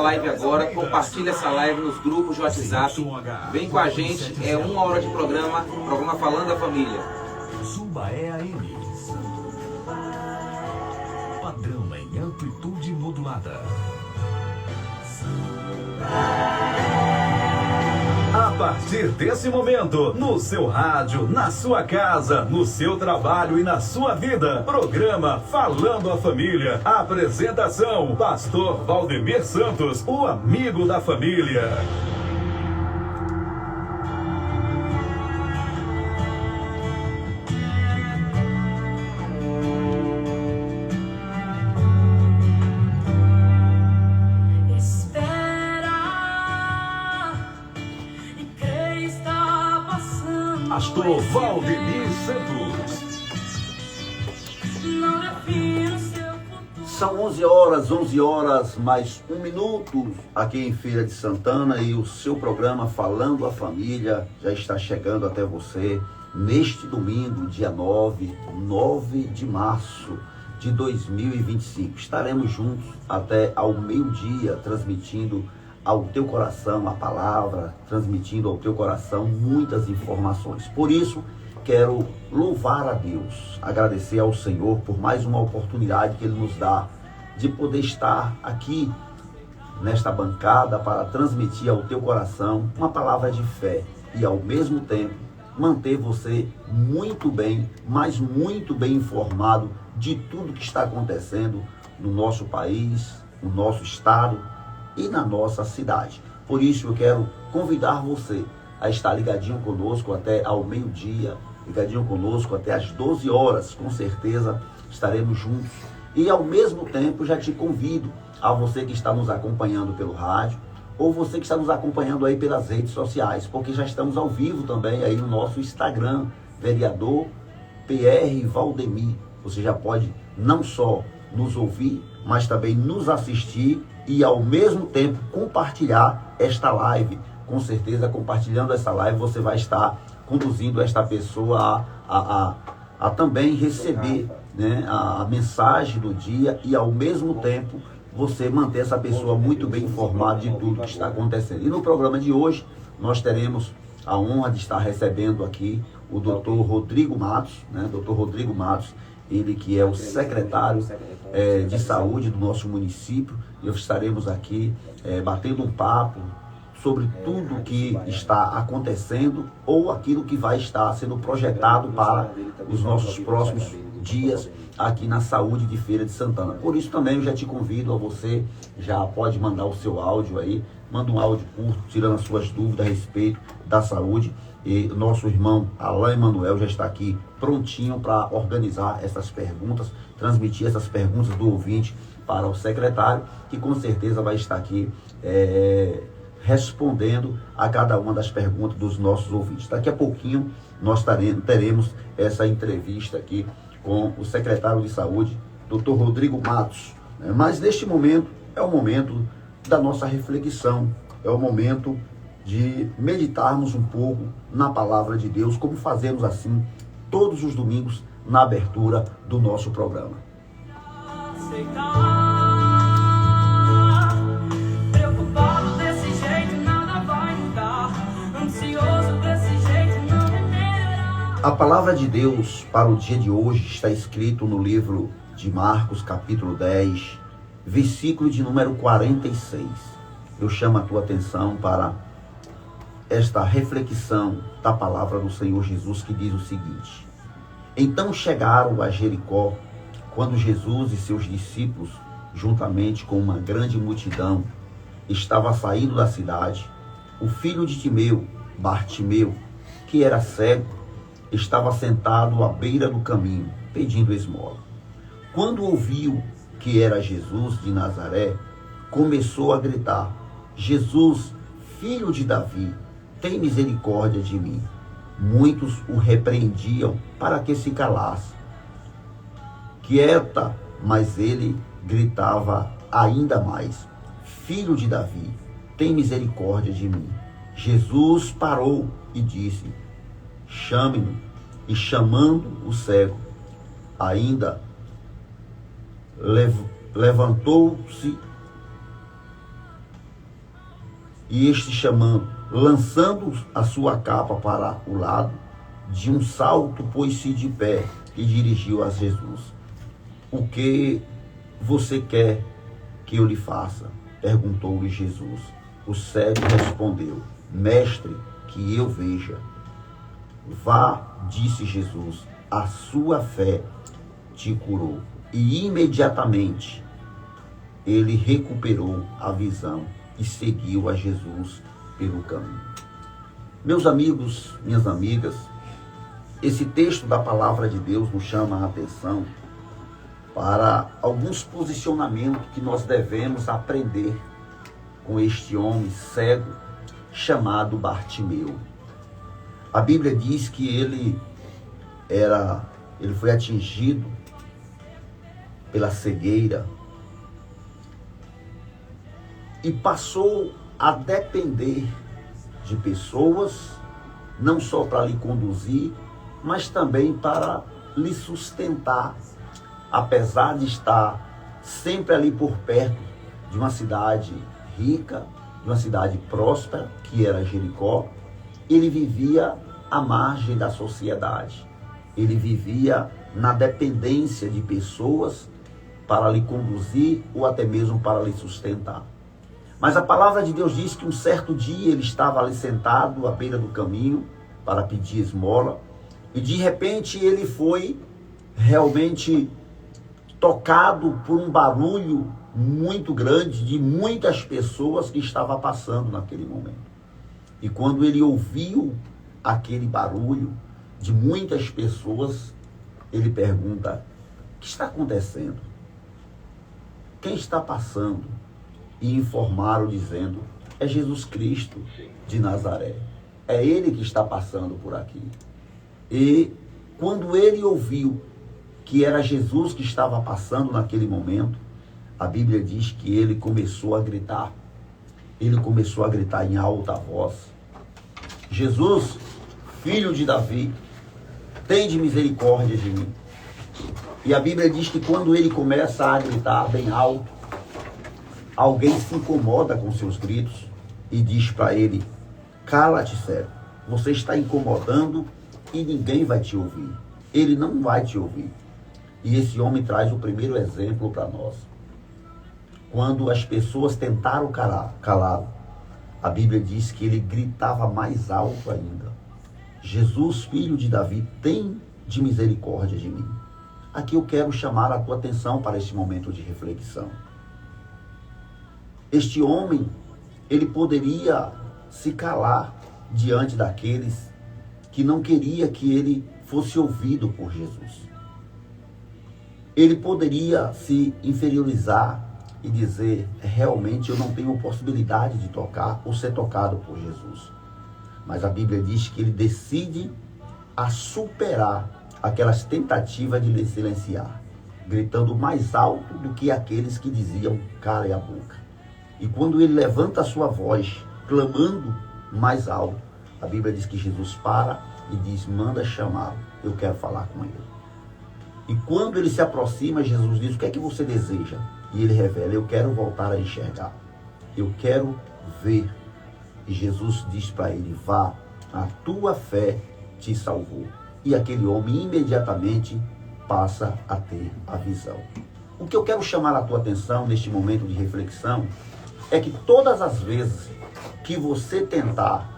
live agora, compartilha essa live nos grupos de WhatsApp. Vem com a gente, é 1 hora de programa Falando da Família. Subaé AM. Padrão em amplitude modulada. A partir desse momento, no seu rádio, na sua casa, no seu trabalho e na sua vida, programa Falando a Família. Apresentação, Pastor Valdemir Santos, o amigo da família. Pastor Valdemir Santos. São 11 horas mais 1 minuto aqui em Feira de Santana, e o seu programa Falando a Família já está chegando até você neste domingo, dia 9 de março de 2025. Estaremos juntos até ao meio-dia, transmitindo ao teu coração a palavra, transmitindo ao teu coração muitas informações. Por isso, quero louvar a Deus, agradecer ao Senhor por mais uma oportunidade que Ele nos dá de poder estar aqui nesta bancada para transmitir ao teu coração uma palavra de fé e, ao mesmo tempo, manter você muito bem, mas muito bem informado de tudo que está acontecendo no nosso país, no nosso estado e na nossa cidade. Por isso eu quero convidar você a estar ligadinho conosco até ao meio-dia, ligadinho conosco até às 12 horas, com certeza estaremos juntos. E ao mesmo tempo já te convido a você que está nos acompanhando pelo rádio, ou você que está nos acompanhando aí pelas redes sociais, porque já estamos ao vivo também aí no nosso Instagram, vereador PR Valdemir. Você já pode não só nos ouvir, mas também nos assistir e ao mesmo tempo compartilhar esta live. Com certeza, compartilhando essa live, você vai estar conduzindo esta pessoa a também receber, né, a mensagem do dia, e ao mesmo tempo você manter essa pessoa muito bem informada de tudo que está acontecendo. E no programa de hoje nós teremos a honra de estar recebendo aqui o Dr. Rodrigo Matos, né? Dr. Rodrigo Matos, ele que é o secretário de saúde do nosso município. E estaremos aqui batendo um papo sobre tudo que está acontecendo ou aquilo que vai estar sendo projetado para os nossos próximos dias aqui na saúde de Feira de Santana. Por isso também eu já te convido a você, já pode mandar o seu áudio aí, manda um áudio curto, tirando as suas dúvidas a respeito da saúde. E nosso irmão Alain Emanuel já está aqui prontinho para organizar essas perguntas, transmitir essas perguntas do ouvinte para o secretário, que com certeza vai estar aqui respondendo a cada uma das perguntas dos nossos ouvintes. Daqui a pouquinho nós teremos essa entrevista aqui com o secretário de saúde, Dr. Rodrigo Matos. Mas neste momento é o momento da nossa reflexão, é o momento de meditarmos um pouco na palavra de Deus, como fazemos assim todos os domingos na abertura do nosso programa. Preocupado desse jeito nada vai mudar, ansioso desse jeito não melhorar. A palavra de Deus para o dia de hoje está escrito no livro de Marcos, capítulo 10, versículo de número 46. Eu chamo a tua atenção para esta reflexão da palavra do Senhor Jesus, que diz o seguinte: então chegaram a Jericó, quando Jesus e seus discípulos, juntamente com uma grande multidão, estava saindo da cidade. O filho de Timeu, Bartimeu, que era cego, estava sentado à beira do caminho, pedindo esmola. Quando ouviu que era Jesus de Nazaré, começou a gritar: Jesus, filho de Davi, tem misericórdia de mim. Muitos o repreendiam para que se calasse. Quieta, mas ele gritava ainda mais: Filho de Davi, tem misericórdia de mim. Jesus parou e disse: chame-no. E chamando o cego, ainda levantou-se E este chamando, lançando a sua capa para o lado, de um salto pôs-se de pé e dirigiu a Jesus. O que você quer que eu lhe faça? Perguntou-lhe Jesus. O cego respondeu, mestre, que eu veja. Vá, disse Jesus, a sua fé te curou. E imediatamente ele recuperou a visão e seguiu a Jesus pelo caminho. Meus amigos, minhas amigas, esse texto da palavra de Deus nos chama a atenção para alguns posicionamentos que nós devemos aprender com este homem cego chamado Bartimeu. A Bíblia diz que ele foi atingido pela cegueira e passou a depender de pessoas, não só para lhe conduzir, mas também para lhe sustentar, apesar de estar sempre ali por perto de uma cidade rica, de uma cidade próspera, que era Jericó. Ele vivia à margem da sociedade, ele vivia na dependência de pessoas para lhe conduzir ou até mesmo para lhe sustentar. Mas a palavra de Deus diz que um certo dia ele estava ali sentado à beira do caminho para pedir esmola, e de repente ele foi realmente tocado por um barulho muito grande de muitas pessoas que estavam passando naquele momento. E quando ele ouviu aquele barulho de muitas pessoas, ele pergunta, o que está acontecendo? Quem está passando? E informaram dizendo, é Jesus Cristo de Nazaré. É ele que está passando por aqui. E quando ele ouviu que era Jesus que estava passando naquele momento, a Bíblia diz que ele começou a gritar. Ele começou a gritar em alta voz, Jesus, filho de Davi, tende misericórdia de mim. E a Bíblia diz que quando ele começa a gritar bem alto, alguém se incomoda com seus gritos e diz para ele, cala-te, cego, você está incomodando e ninguém vai te ouvir. Ele não vai te ouvir. E esse homem traz o primeiro exemplo para nós. Quando as pessoas tentaram calá-lo, a Bíblia diz que ele gritava mais alto ainda. Jesus, filho de Davi, tem de misericórdia de mim. Aqui eu quero chamar a tua atenção para este momento de reflexão. Este homem, ele poderia se calar diante daqueles que não queria que ele fosse ouvido por Jesus. Ele poderia se inferiorizar e dizer, realmente eu não tenho possibilidade de tocar ou ser tocado por Jesus. Mas a Bíblia diz que ele decide a superar aquelas tentativas de lhe silenciar, gritando mais alto do que aqueles que diziam, cala a boca. E quando ele levanta a sua voz, clamando mais alto, a Bíblia diz que Jesus para e diz, manda chamá-lo, eu quero falar com ele. E quando ele se aproxima, Jesus diz, o que é que você deseja? E ele revela, eu quero voltar a enxergar, eu quero ver. E Jesus diz para ele, vá, a tua fé te salvou. E aquele homem imediatamente passa a ter a visão. O que eu quero chamar a tua atenção neste momento de reflexão é que todas as vezes que você tentar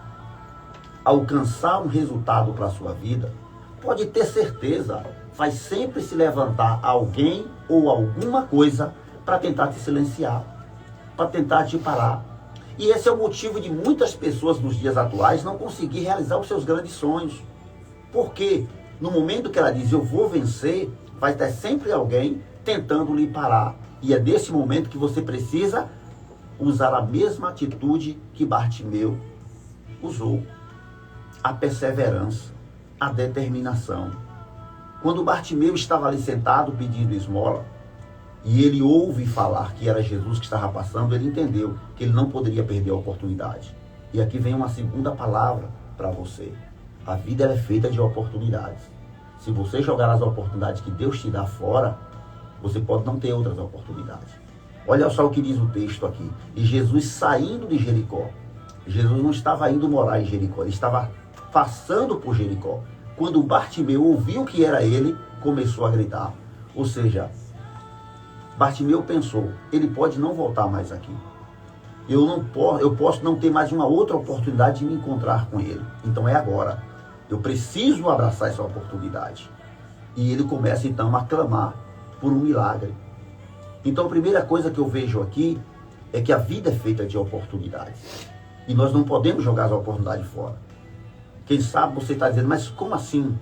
alcançar um resultado para a sua vida, pode ter certeza, vai sempre se levantar alguém ou alguma coisa para tentar te silenciar, para tentar te parar. E esse é o motivo de muitas pessoas nos dias atuais não conseguir realizar os seus grandes sonhos. Porque no momento que ela diz, eu vou vencer, vai ter sempre alguém tentando lhe parar. E é nesse momento que você precisa usar a mesma atitude que Bartimeu usou. A perseverança, a determinação. Quando Bartimeu estava ali sentado pedindo esmola, e ele ouve falar que era Jesus que estava passando, ele entendeu que ele não poderia perder a oportunidade. E aqui vem uma segunda palavra para você. A vida é feita de oportunidades. Se você jogar as oportunidades que Deus te dá fora, você pode não ter outras oportunidades. Olha só o que diz o texto aqui. E Jesus saindo de Jericó, Jesus não estava indo morar em Jericó, ele estava passando por Jericó. Quando Bartimeu ouviu que era ele, começou a gritar. Ou seja, Bartimeu pensou, ele pode não voltar mais aqui. Eu posso não ter mais uma outra oportunidade de me encontrar com ele. Então é agora. Eu preciso abraçar essa oportunidade. E ele começa então a clamar por um milagre. Então a primeira coisa que eu vejo aqui é que a vida é feita de oportunidades. E nós não podemos jogar as oportunidades fora. Quem sabe você está dizendo, mas como assim?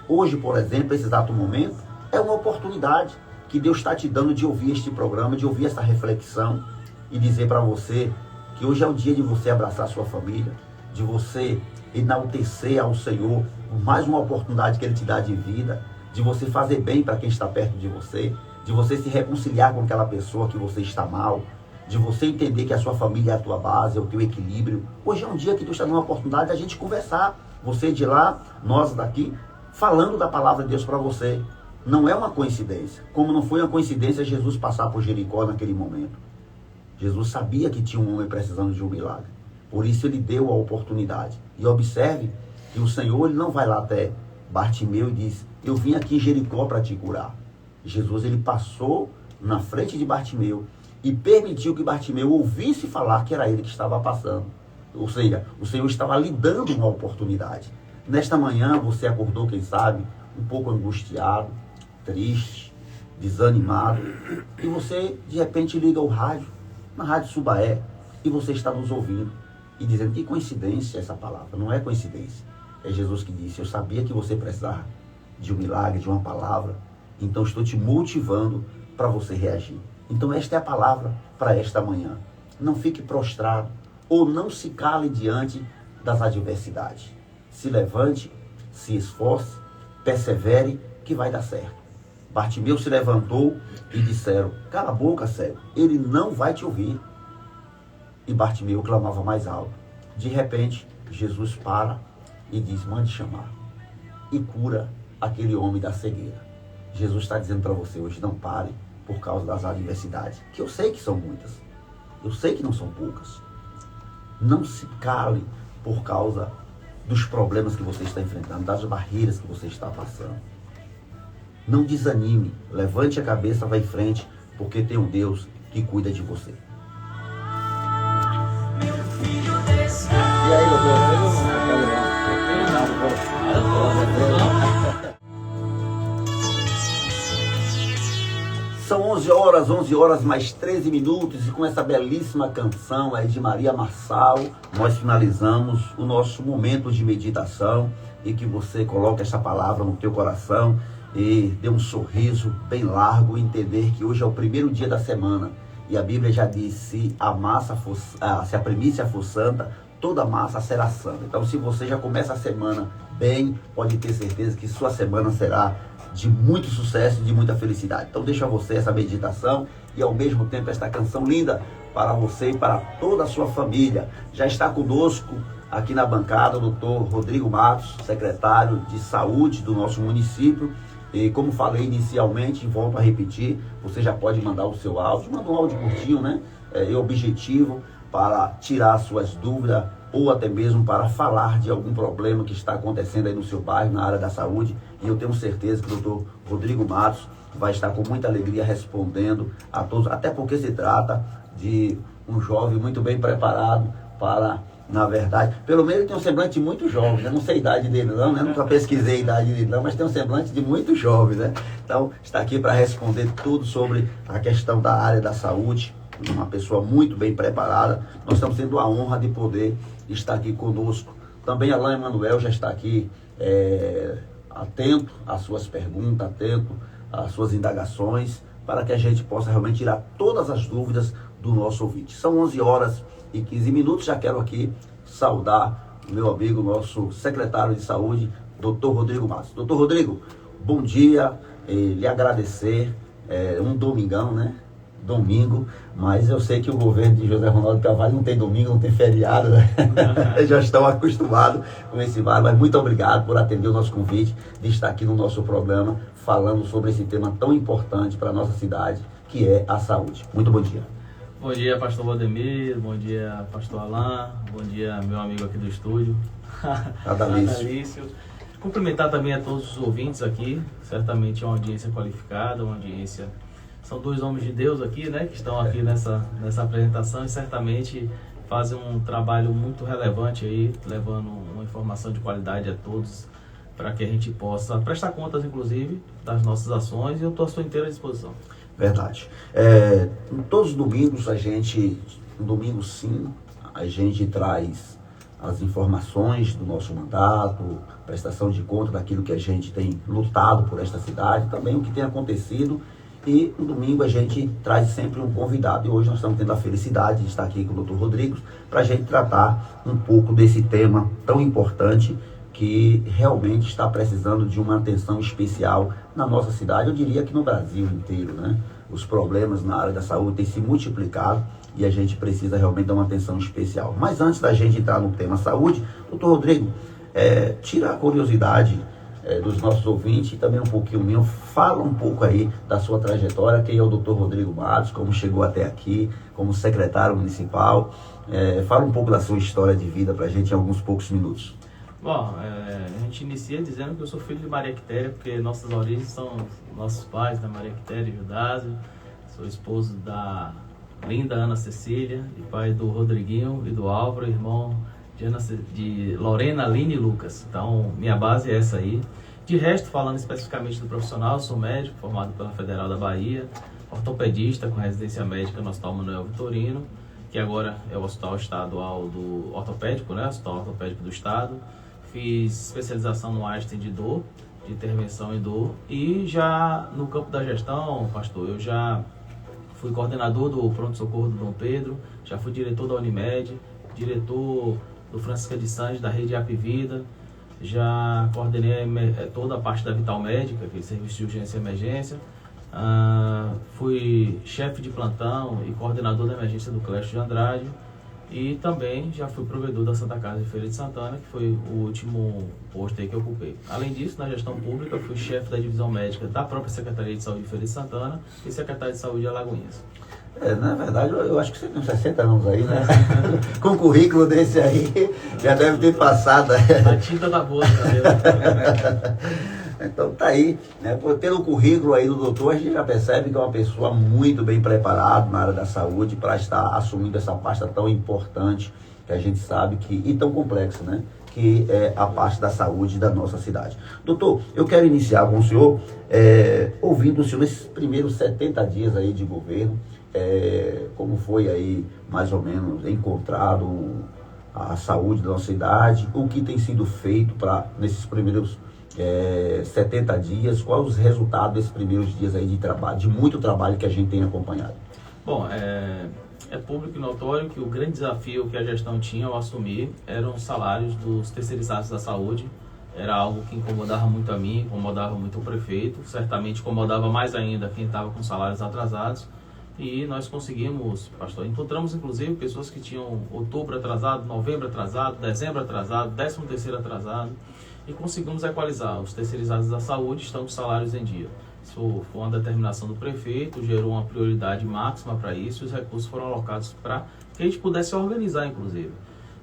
Hoje, por exemplo, esse exato momento, é uma oportunidade que Deus está te dando de ouvir este programa, de ouvir essa reflexão e dizer para você que hoje é o dia de você abraçar a sua família, de você enaltecer ao Senhor por mais uma oportunidade que Ele te dá de vida, de você fazer bem para quem está perto de você se reconciliar com aquela pessoa que você está mal, de você entender que a sua família é a tua base, é o teu equilíbrio. Hoje é um dia que Deus está dando uma oportunidade de a gente conversar. Você de lá, nós daqui, falando da palavra de Deus para você. Não é uma coincidência. Como não foi uma coincidência Jesus passar por Jericó naquele momento. Jesus sabia que tinha um homem precisando de um milagre. Por isso ele deu a oportunidade. E observe que o Senhor ele não vai lá até Bartimeu e diz, eu vim aqui em Jericó para te curar. Jesus ele passou na frente de Bartimeu e permitiu que Bartimeu ouvisse falar que era ele que estava passando. Ou seja, o Senhor estava lhe dando uma oportunidade. Nesta manhã você acordou, quem sabe, um pouco angustiado, triste, desanimado, e você de repente liga o rádio, na Rádio Subaé, e você está nos ouvindo e dizendo, que coincidência essa palavra. Não é coincidência. É Jesus que disse, eu sabia que você precisava de um milagre, de uma palavra, então estou te motivando para você reagir. Então esta é a palavra para esta manhã. Não fique prostrado ou não se cale diante das adversidades. Se levante, se esforce, persevere que vai dar certo. Bartimeu se levantou e disseram, cala a boca, cego, ele não vai te ouvir. E Bartimeu clamava mais alto. De repente, Jesus para e diz, mande chamar. E cura aquele homem da cegueira. Jesus está dizendo para você hoje, não pare por causa das adversidades, que eu sei que são muitas. Eu sei que não são poucas. Não se cale por causa dos problemas que você está enfrentando, das barreiras que você está passando. Não desanime, levante a cabeça, vá em frente, porque tem um Deus que cuida de você. E aí, doutor? São 11 horas mais 13 minutos, e com essa belíssima canção aí de Maria Marçal, nós finalizamos o nosso momento de meditação, e que você coloque essa palavra no teu coração e dê um sorriso bem largo, entender que hoje é o primeiro dia da semana, e a Bíblia já diz, se a primícia for santa, toda a massa será santa. Então, se você já começa a semana bem, pode ter certeza que sua semana será de muito sucesso e de muita felicidade. Então deixa você essa meditação e ao mesmo tempo esta canção linda para você e para toda a sua família. Já está conosco aqui na bancada o doutor Rodrigo Matos, secretário de saúde do nosso município. E como falei inicialmente, volto a repetir, você já pode mandar o seu áudio, manda um áudio curtinho, né? É objetivo para tirar suas dúvidas ou até mesmo para falar de algum problema que está acontecendo aí no seu bairro, na área da saúde. E eu tenho certeza que o doutor Rodrigo Matos vai estar com muita alegria respondendo a todos, até porque se trata de um jovem muito bem preparado para, na verdade, pelo menos ele tem um semblante muito jovem, né? Não sei a idade dele não, né? Nunca pesquisei a idade dele não, mas tem um semblante de muito jovem, né? Então, está aqui para responder tudo sobre a questão da área da saúde, uma pessoa muito bem preparada. Nós estamos tendo a honra de poder estar aqui conosco. Também Alain Emanuel já está aqui atento às suas perguntas, atento às suas indagações, para que a gente possa realmente tirar todas as dúvidas do nosso ouvinte. São 11 horas e 15 minutos, já quero aqui saudar o meu amigo, nosso secretário de saúde, doutor Rodrigo Matos. Doutor Rodrigo, bom dia, lhe agradecer, um domingão, né? Domingo, mas eu sei que o governo de José Ronaldo Carvalho não tem domingo, não tem feriado, né? Já estão acostumados com esse bar, mas muito obrigado por atender o nosso convite de estar aqui no nosso programa falando sobre esse tema tão importante para a nossa cidade, que é a saúde. Muito bom dia. Bom dia, pastor Valdemir, bom dia, pastor Alain, bom dia, meu amigo aqui do estúdio, Adalício. Cumprimentar também a todos os ouvintes aqui, certamente é uma audiência qualificada, uma audiência... São dois homens de Deus aqui, né, que estão aqui nessa apresentação e certamente fazem um trabalho muito relevante aí, levando uma informação de qualidade a todos, para que a gente possa prestar contas, inclusive, das nossas ações, e eu estou à sua inteira disposição. Verdade. Todos os domingos no domingo sim, a gente traz as informações do nosso mandato, prestação de conta daquilo que a gente tem lutado por esta cidade, também o que tem acontecido, e no domingo a gente traz sempre um convidado, e hoje nós estamos tendo a felicidade de estar aqui com o Dr. Rodrigo, para a gente tratar um pouco desse tema tão importante, que realmente está precisando de uma atenção especial na nossa cidade, eu diria que no Brasil inteiro, né? Os problemas na área da saúde têm se multiplicado e a gente precisa realmente dar uma atenção especial. Mas antes da gente entrar no tema saúde, doutor Rodrigo, tira a curiosidade dos nossos ouvintes e também um pouquinho meu, fala um pouco aí da sua trajetória, quem é o doutor Rodrigo Matos, como chegou até aqui, como secretário municipal, fala um pouco da sua história de vida para a gente em alguns poucos minutos. Bom, a gente inicia dizendo que eu sou filho de Maria Quitéria, porque nossas origens são nossos pais, da Maria Quitéria e Judásio. Sou esposo da linda Ana Cecília, e pai do Rodriguinho e do Álvaro, irmão de Lorena, Aline e Lucas. Então, minha base é essa aí. De resto, falando especificamente do profissional, sou médico, formado pela Federal da Bahia, ortopedista com residência médica no Hospital Manuel Vitorino, que agora é o Hospital Estadual do Ortopédico, né? Hospital Ortopédico do Estado. Fiz especialização no Einstein de dor, de intervenção em dor, e já no campo da gestão, pastor, eu já fui coordenador do pronto-socorro do Dom Pedro, já fui diretor da Unimed, diretor do Francisca de Sales, da Rede Apivida, já coordenei toda a parte da Vital Médica, que é serviço de urgência e emergência, fui chefe de plantão e coordenador da emergência do Clécio de Andrade, e também já fui provedor da Santa Casa de Feira de Santana, que foi o último posto aí que eu ocupei. Além disso, na gestão pública, fui chefe da divisão médica da própria Secretaria de Saúde de Feira de Santana e secretário de Saúde de Alagoinhas. Na verdade, eu acho que você tem uns 60 anos aí, né? Com um currículo desse aí, já deve ter passado. A tinta da boa, tá. Então tá aí, né? Pelo currículo aí do doutor, a gente já percebe que é uma pessoa muito bem preparada na área da saúde para estar assumindo essa pasta tão importante que a gente sabe que, e tão complexa, né? Que é a parte da saúde da nossa cidade. Doutor, eu quero iniciar com o senhor, ouvindo o senhor nesses primeiros 70 dias aí de governo, como foi aí mais ou menos encontrado a saúde da nossa cidade, o que tem sido feito para nesses primeiros 70 dias, quais os resultados desses primeiros dias aí de trabalho, de muito trabalho que a gente tem acompanhado? Bom, é público e notório que o grande desafio que a gestão tinha ao assumir eram os salários dos terceirizados da saúde. Era algo que incomodava muito a mim, incomodava muito o prefeito, certamente incomodava mais ainda quem estava com salários atrasados. E nós conseguimos, pastor, encontramos inclusive pessoas que tinham outubro atrasado, novembro atrasado, dezembro atrasado, 13º atrasado, e conseguimos equalizar. Os terceirizados da saúde estão com salários em dia. Isso foi uma determinação do prefeito, gerou uma prioridade máxima para isso, e os recursos foram alocados para que a gente pudesse organizar, inclusive.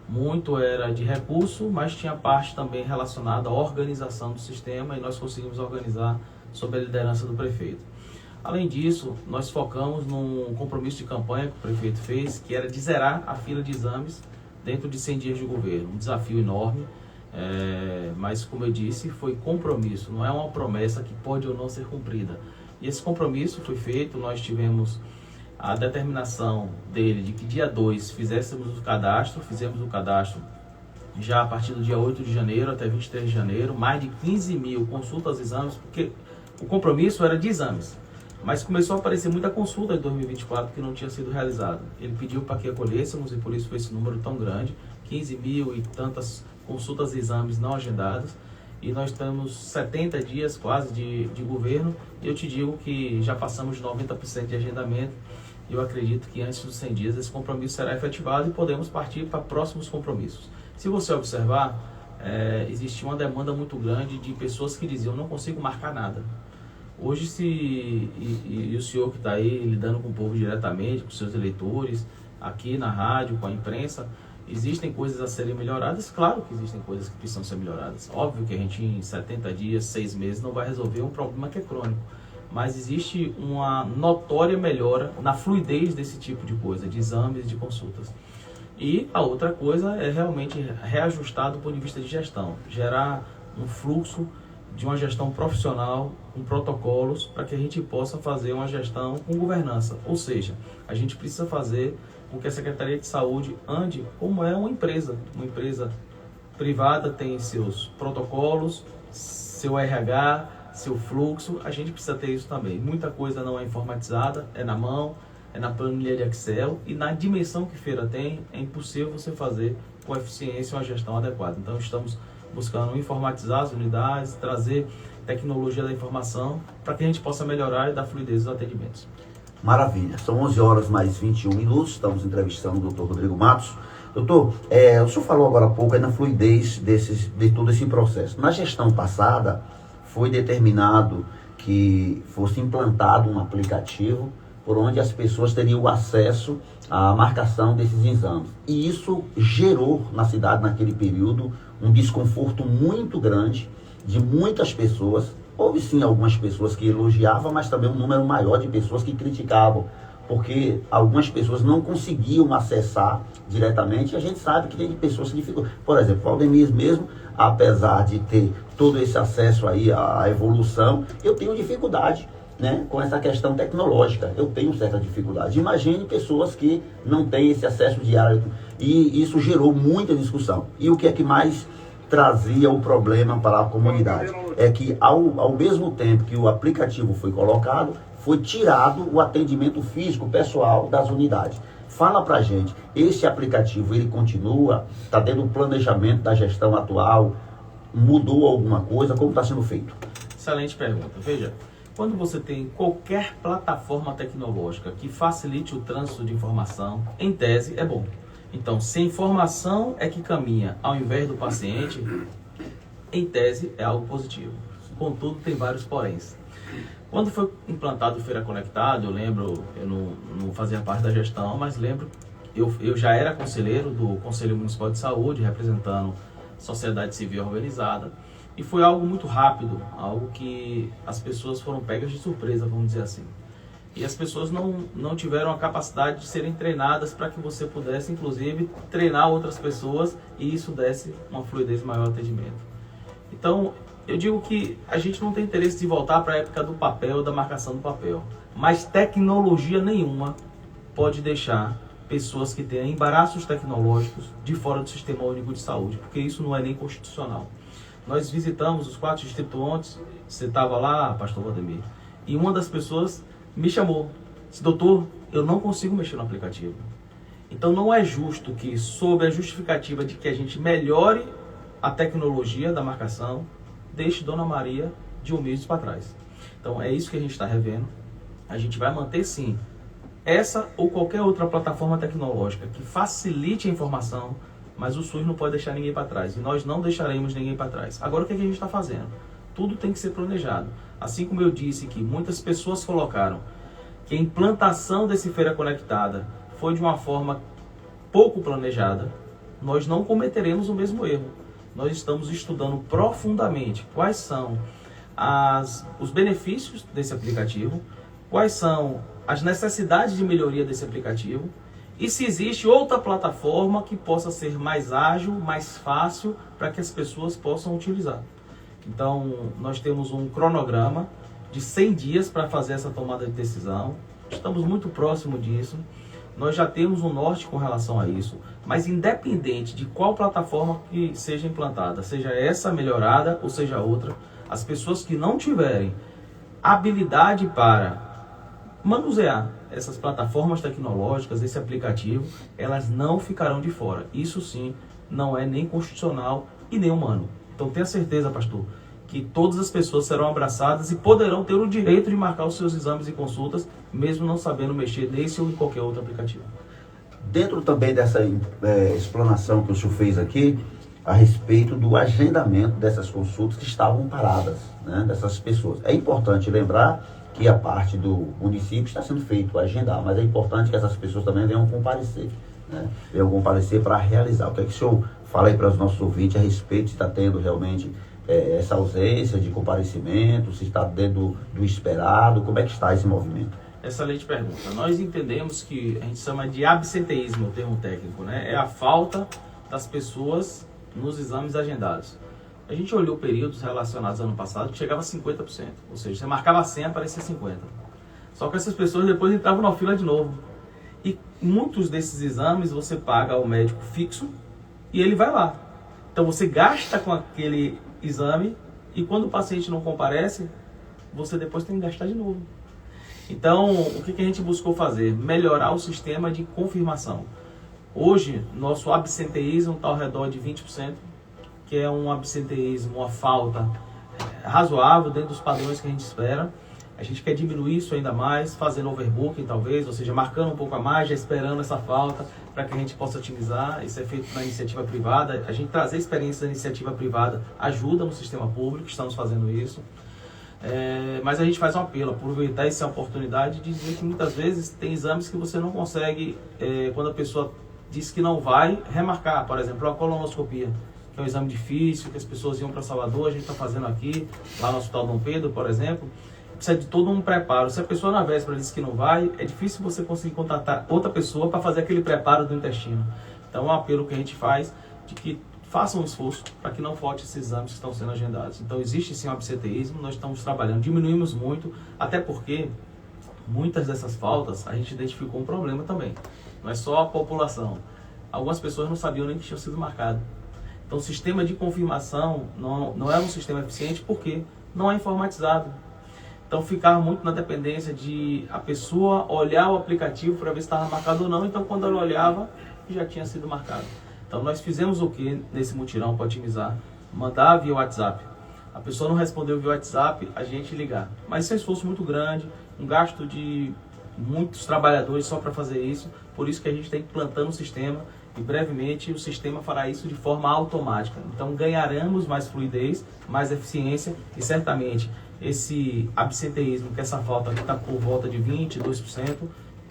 Muito era de recurso, mas tinha parte também relacionada à organização do sistema, e nós conseguimos organizar sob a liderança do prefeito. Além disso, nós focamos num compromisso de campanha que o prefeito fez, que era de zerar a fila de exames dentro de 100 dias de governo. Um desafio enorme, mas como eu disse, foi compromisso, não é uma promessa que pode ou não ser cumprida. E esse compromisso foi feito, nós tivemos a determinação dele de que dia 2 fizemos o cadastro já a partir do dia 8 de janeiro até 23 de janeiro, mais de 15 mil consultas, exames, porque o compromisso era de exames. Mas começou a aparecer muita consulta em 2024 que não tinha sido realizada. Ele pediu para que acolhêssemos e por isso foi esse número tão grande, 15 mil e tantas consultas e exames não agendados. E nós temos 70 dias quase de governo, e eu te digo que já passamos de 90% de agendamento. Eu acredito que antes dos 100 dias esse compromisso será efetivado e podemos partir para próximos compromissos. Se você observar, existia uma demanda muito grande de pessoas que diziam: não consigo marcar nada. Hoje, e o senhor que está aí lidando com o povo diretamente, com seus eleitores, aqui na rádio, com a imprensa, existem coisas a serem melhoradas? Claro que existem coisas que precisam ser melhoradas. Óbvio que a gente em 70 dias, 6 meses, não vai resolver um problema que é crônico. Mas existe uma notória melhora na fluidez desse tipo de coisa, de exames e de consultas. E a outra coisa é realmente reajustar do ponto de vista de gestão, gerar um fluxo de uma gestão profissional, com protocolos, para que a gente possa fazer uma gestão com governança. Ou seja, a gente precisa fazer com que a Secretaria de Saúde ande como é uma empresa. Uma empresa privada tem seus protocolos, seu RH, seu fluxo. A gente precisa ter isso também. Muita coisa não é informatizada, é na mão, é na planilha de Excel, e na dimensão que feira tem, é impossível você fazer com eficiência uma gestão adequada. Então estamos buscando informatizar as unidades, trazer tecnologia da informação para que a gente possa melhorar e dar fluidez aos atendimentos. Maravilha, são 11 horas mais 21 minutos, estamos entrevistando o doutor Rodrigo Matos. Doutor, o senhor falou agora há pouco aí na fluidez de todo esse processo. Na gestão passada, foi determinado que fosse implantado um aplicativo por onde as pessoas teriam acesso à marcação desses exames. E isso gerou na cidade, naquele período, um desconforto muito grande de muitas pessoas. Houve sim algumas pessoas que elogiavam, mas também um número maior de pessoas que criticavam, porque algumas pessoas não conseguiam acessar diretamente, e a gente sabe que tem pessoas que dificultam. Por exemplo, o Valdemir mesmo, apesar de ter todo esse acesso aí à evolução, eu tenho dificuldade, né, com essa questão tecnológica. Eu tenho certa dificuldade. Imagine pessoas que não têm esse acesso diário, e isso gerou muita discussão. E o que é que mais trazia o problema para a comunidade? É que ao mesmo tempo que o aplicativo foi colocado, foi tirado o atendimento físico pessoal das unidades. Fala pra gente, esse aplicativo ele continua? Está tendo um planejamento da gestão atual? Mudou alguma coisa? Como está sendo feito? Excelente pergunta. Veja, quando você tem qualquer plataforma tecnológica que facilite o trânsito de informação, em tese é bom. Então, se a informação é que caminha ao invés do paciente, em tese é algo positivo. Contudo, tem vários poréns. Quando foi implantado o Feira Conectado, eu lembro, eu não fazia parte da gestão, mas lembro, eu já era conselheiro do Conselho Municipal de Saúde, representando sociedade civil organizada, e foi algo muito rápido, algo que as pessoas foram pegas de surpresa, vamos dizer assim. E as pessoas não tiveram a capacidade de serem treinadas para que você pudesse, inclusive, treinar outras pessoas e isso desse uma fluidez maior ao atendimento. Então, eu digo que a gente não tem interesse de voltar para a época do papel, da marcação do papel. Mas tecnologia nenhuma pode deixar pessoas que têm embaraços tecnológicos de fora do Sistema Único de Saúde, porque isso não é nem constitucional. Nós visitamos os 4 distritos ontem, você estava lá, pastor Valdemir, e uma das pessoas me chamou, disse: doutor, eu não consigo mexer no aplicativo. Então não é justo que, sob a justificativa de que a gente melhore a tecnologia da marcação, deixe Dona Maria de humildes para trás. Então é isso que a gente está revendo. A gente vai manter sim essa ou qualquer outra plataforma tecnológica que facilite a informação, mas o SUS não pode deixar ninguém para trás. E nós não deixaremos ninguém para trás. Agora o que a gente está fazendo? Tudo tem que ser planejado. Assim como eu disse que muitas pessoas colocaram que a implantação desse Feira Conectada foi de uma forma pouco planejada, nós não cometeremos o mesmo erro. Nós estamos estudando profundamente quais são os benefícios desse aplicativo, quais são as necessidades de melhoria desse aplicativo e se existe outra plataforma que possa ser mais ágil, mais fácil para que as pessoas possam utilizar. Então, nós temos um cronograma de 100 dias para fazer essa tomada de decisão. Estamos muito próximo disso. Nós já temos um norte com relação a isso. Mas independente de qual plataforma que seja implantada, seja essa melhorada ou seja outra, as pessoas que não tiverem habilidade para manusear essas plataformas tecnológicas, esse aplicativo, elas não ficarão de fora. Isso sim não é nem constitucional e nem humano. Então tenha certeza, pastor, que todas as pessoas serão abraçadas e poderão ter o direito de marcar os seus exames e consultas, mesmo não sabendo mexer nesse ou em qualquer outro aplicativo. Dentro também dessa explanação que o senhor fez aqui, a respeito do agendamento dessas consultas que estavam paradas, né, dessas pessoas. É importante lembrar que a parte do município está sendo feito, agendar, mas é importante que essas pessoas também venham comparecer, né, venham comparecer para realizar. O que é que o senhor fala aí para os nossos ouvintes a respeito, se está tendo realmente essa ausência de comparecimento, se está dentro do esperado, como é que está esse movimento? Excelente pergunta. Nós entendemos que a gente chama de absenteísmo, o termo técnico, né? É a falta das pessoas nos exames agendados. A gente olhou períodos relacionados ao ano passado que chegava a 50%, ou seja, você marcava 100, aparecia 50. Só que essas pessoas depois entravam na fila de novo. E muitos desses exames você paga ao médico fixo e ele vai lá. Então você gasta com aquele exame e quando o paciente não comparece, você depois tem que gastar de novo. Então, o que a gente buscou fazer? Melhorar o sistema de confirmação. Hoje, nosso absenteísmo está ao redor de 20%, que é um absenteísmo, uma falta razoável dentro dos padrões que a gente espera. A gente quer diminuir isso ainda mais, fazendo overbooking talvez, ou seja, marcando um pouco a mais, já esperando essa falta para que a gente possa otimizar. Isso é feito na iniciativa privada. A gente trazer experiência da iniciativa privada ajuda no sistema público, estamos fazendo isso. Mas a gente faz um apelo, aproveitar essa oportunidade de dizer que muitas vezes tem exames que você não consegue, quando a pessoa diz que não vai, remarcar. Por exemplo, a colonoscopia, que é um exame difícil, que as pessoas iam para Salvador, a gente está fazendo aqui, lá no Hospital Dom Pedro, por exemplo, precisa de todo um preparo. Se a pessoa na véspera diz que não vai, é difícil você conseguir contatar outra pessoa para fazer aquele preparo do intestino. Então é um apelo que a gente faz de que façam um esforço para que não falte esses exames que estão sendo agendados. Então existe sim um absenteísmo, nós estamos trabalhando, diminuímos muito, até porque muitas dessas faltas a gente identificou um problema também. Não é só a população. Algumas pessoas não sabiam nem que tinham sido marcadas. Então o sistema de confirmação não é um sistema eficiente porque não é informatizado. Então ficava muito na dependência de a pessoa olhar o aplicativo para ver se estava marcado ou não. Então quando ela olhava, já tinha sido marcado. Então nós fizemos o que nesse mutirão para otimizar? Mandar via WhatsApp. A pessoa não respondeu via WhatsApp, a gente ligar. Mas isso é um esforço muito grande, um gasto de muitos trabalhadores só para fazer isso. Por isso que a gente está implantando o sistema e brevemente o sistema fará isso de forma automática. Então ganharemos mais fluidez, mais eficiência e certamente esse absenteísmo, que essa falta que está por volta de 22%,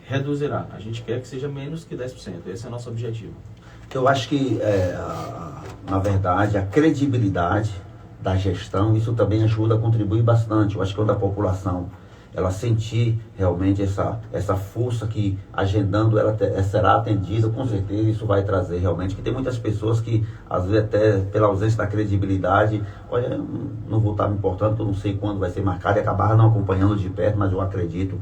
reduzirá. A gente quer que seja menos que 10%. Esse é o nosso objetivo. Eu acho que, na verdade, a credibilidade da gestão, isso também ajuda a contribuir bastante. Eu acho que quando a população ela sentir realmente essa força que, agendando, ela será atendida, com certeza isso vai trazer realmente, que tem muitas pessoas que, às vezes, até pela ausência da credibilidade, olha, não vou estar me importando, eu não sei quando vai ser marcado, e acabar não acompanhando de perto, mas eu acredito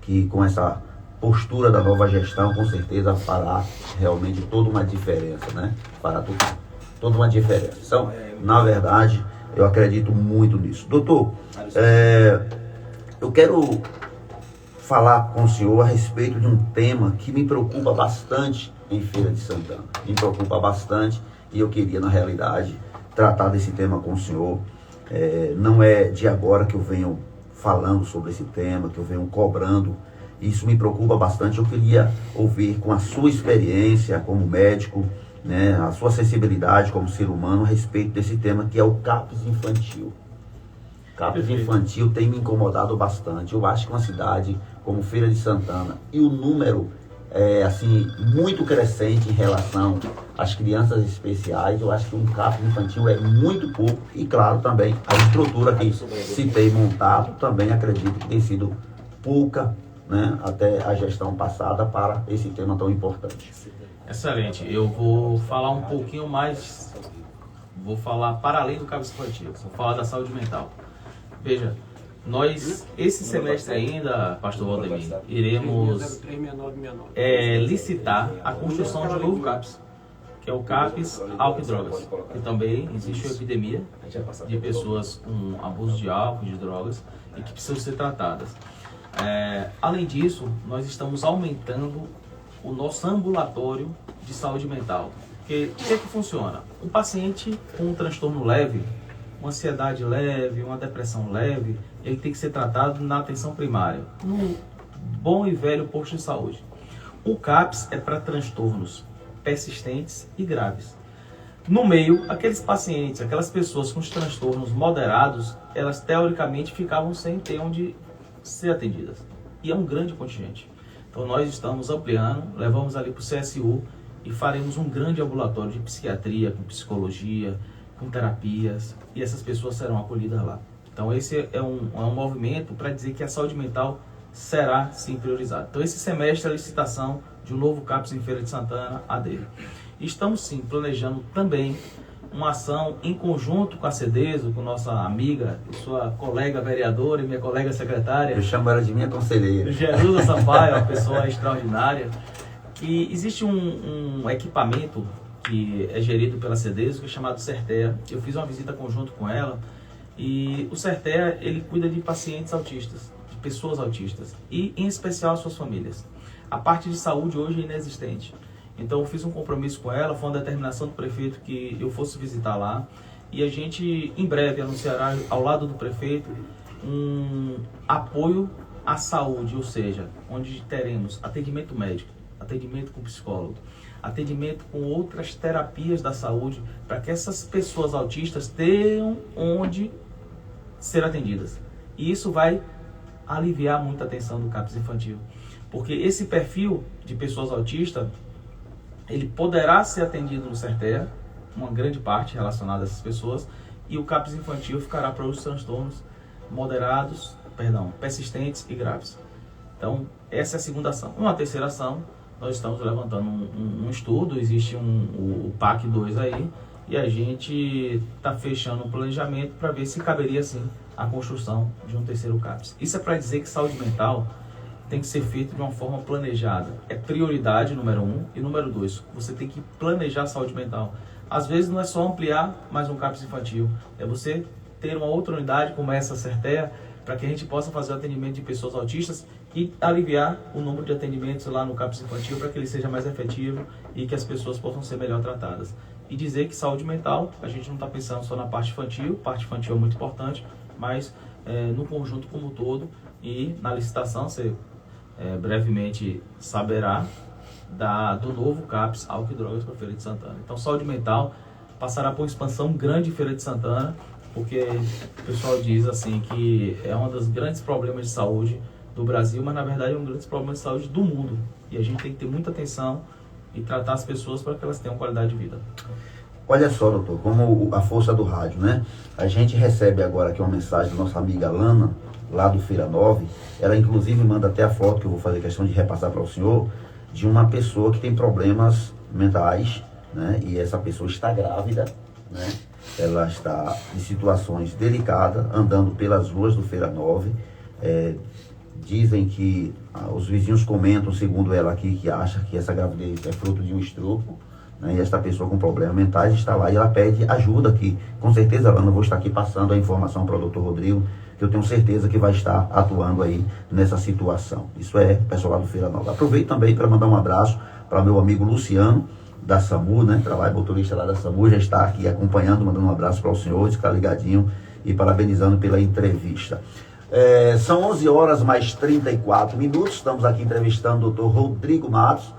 que com essa postura da nova gestão, com certeza fará realmente toda uma diferença, né? Fará toda uma diferença. Então, na verdade, eu acredito muito nisso. Doutor, eu quero falar com o senhor a respeito de um tema que me preocupa bastante em Feira de Santana. Me preocupa bastante e eu queria, na realidade, tratar desse tema com o senhor. Não é de agora que eu venho falando sobre esse tema, que eu venho cobrando. Isso me preocupa bastante. Eu queria ouvir com a sua experiência como médico, né, a sua sensibilidade como ser humano a respeito desse tema que é o CAPS infantil. CAPS infantil tem me incomodado bastante. Eu acho que uma cidade como Feira de Santana, e o número é assim, muito crescente em relação às crianças especiais, eu acho que um CAPS infantil é muito pouco. E claro, também a estrutura que se tem montado, também acredito que tem sido pouca, né, até a gestão passada para esse tema tão importante. Excelente. Eu vou falar um pouquinho mais, vou falar para além do CAPS infantil, vou falar da saúde mental. Veja, nós, esse semestre ainda, pastor Valdemir, iremos licitar a construção de um novo CAPS, que é o CAPS álcool e drogas, que também existe uma epidemia de pessoas com abuso de álcool, de drogas, e que precisam ser tratadas. Além disso, nós estamos aumentando o nosso ambulatório de saúde mental. Porque o que é que funciona? Um paciente com um transtorno leve, uma ansiedade leve, uma depressão leve, ele tem que ser tratado na atenção primária, no bom e velho posto de saúde. O CAPS é para transtornos persistentes e graves. No meio, aqueles pacientes, aquelas pessoas com os transtornos moderados, elas teoricamente ficavam sem ter onde ser atendidas. E é um grande contingente. Então nós estamos ampliando, levamos ali para o CSU e faremos um grande ambulatório de psiquiatria, com psicologia, com terapias, e essas pessoas serão acolhidas lá. Então esse é um movimento para dizer que a saúde mental será sim priorizada. Então esse semestre a licitação de um novo CAPS em Feira de Santana, AD. Estamos sim planejando também uma ação em conjunto com a CEDESO, com nossa amiga, sua colega vereadora e minha colega secretária. Eu chamo ela de minha conselheira. Jerusa Sampaio, uma pessoa extraordinária. Que existe um equipamento que é gerido pela CEDESO, que é chamado CERTEA. Eu fiz uma visita conjunto com ela e o CERTEA, ele cuida de pacientes autistas, de pessoas autistas e em especial as suas famílias. A parte de saúde hoje é inexistente. Então eu fiz um compromisso com ela, foi uma determinação do prefeito que eu fosse visitar lá. E a gente em breve anunciará ao lado do prefeito um apoio à saúde, ou seja, onde teremos atendimento médico, atendimento com psicólogo, atendimento com outras terapias da saúde, para que essas pessoas autistas tenham onde ser atendidas. E isso vai aliviar muito a atenção do CAPS infantil. Porque esse perfil de pessoas autistas, ele poderá ser atendido no CERTEA, uma grande parte relacionada a essas pessoas, e o CAPS infantil ficará para os transtornos persistentes e graves. Então, essa é a segunda ação. Uma terceira ação, nós estamos levantando um estudo, existe o PAC 2 aí, e a gente está fechando um planejamento para ver se caberia, sim, a construção de um terceiro CAPS. Isso é para dizer que saúde mental tem que ser feito de uma forma planejada. É prioridade, número 1. E número 2, você tem que planejar a saúde mental. Às vezes não é só ampliar mais um CAPS infantil. É você ter uma outra unidade como essa CERTEA, para que a gente possa fazer o atendimento de pessoas autistas e aliviar o número de atendimentos lá no CAPS infantil, para que ele seja mais efetivo e que as pessoas possam ser melhor tratadas. E dizer que saúde mental, a gente não está pensando só na parte infantil é muito importante, mas no conjunto como um todo. E na licitação você brevemente saberá do novo CAPS Álcool e Drogas para Feira de Santana. Então, saúde mental passará por uma expansão grande em Feira de Santana, porque o pessoal diz assim que é um dos grandes problemas de saúde do Brasil, mas na verdade é um grande problema de saúde do mundo. E a gente tem que ter muita atenção e tratar as pessoas para que elas tenham qualidade de vida. Olha só, doutor, como a força do rádio, né? A gente recebe agora aqui uma mensagem da nossa amiga Lana, lá do Feira 9, ela inclusive manda até a foto que eu vou fazer questão de repassar para o senhor, de uma pessoa que tem problemas mentais, né? E essa pessoa está grávida, né? Ela está em situações delicadas, andando pelas ruas do Feira 9. Dizem que os vizinhos comentam, segundo ela aqui, que acha que essa gravidez é fruto de um estupro, né? E esta pessoa com problemas mentais está lá e ela pede ajuda aqui. Com certeza, Ana, eu vou estar aqui passando a informação para o doutor Rodrigo, que eu tenho certeza que vai estar atuando aí nessa situação. Isso é pessoal lá do Feira Nova. Aproveito também para mandar um abraço para meu amigo Luciano, da SAMU, né? Trabalho motorista lá da SAMU, já está aqui acompanhando, mandando um abraço para o senhor, ficar ligadinho e parabenizando pela entrevista. São 11 horas mais 34 minutos, estamos aqui entrevistando o doutor Rodrigo Matos,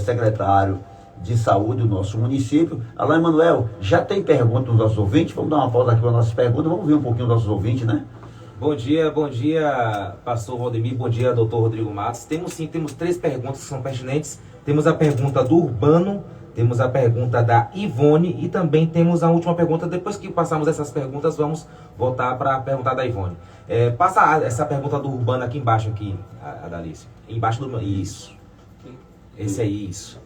secretário de saúde do nosso município. Alô, Emanuel, já tem pergunta dos nossos ouvintes? Vamos dar uma pausa aqui para as nossas perguntas, vamos ver um pouquinho dos nossos ouvintes, né? Bom dia, pastor Valdemir, bom dia, doutor Rodrigo Matos. Temos 3 perguntas que são pertinentes. Temos a pergunta do Urbano, temos a pergunta da Ivone e também temos a última pergunta. Depois que passarmos essas perguntas, vamos voltar para a pergunta da Ivone. Passa essa pergunta do Urbano aqui embaixo, aqui, Adalice. Embaixo do... Isso. Esse aí, isso.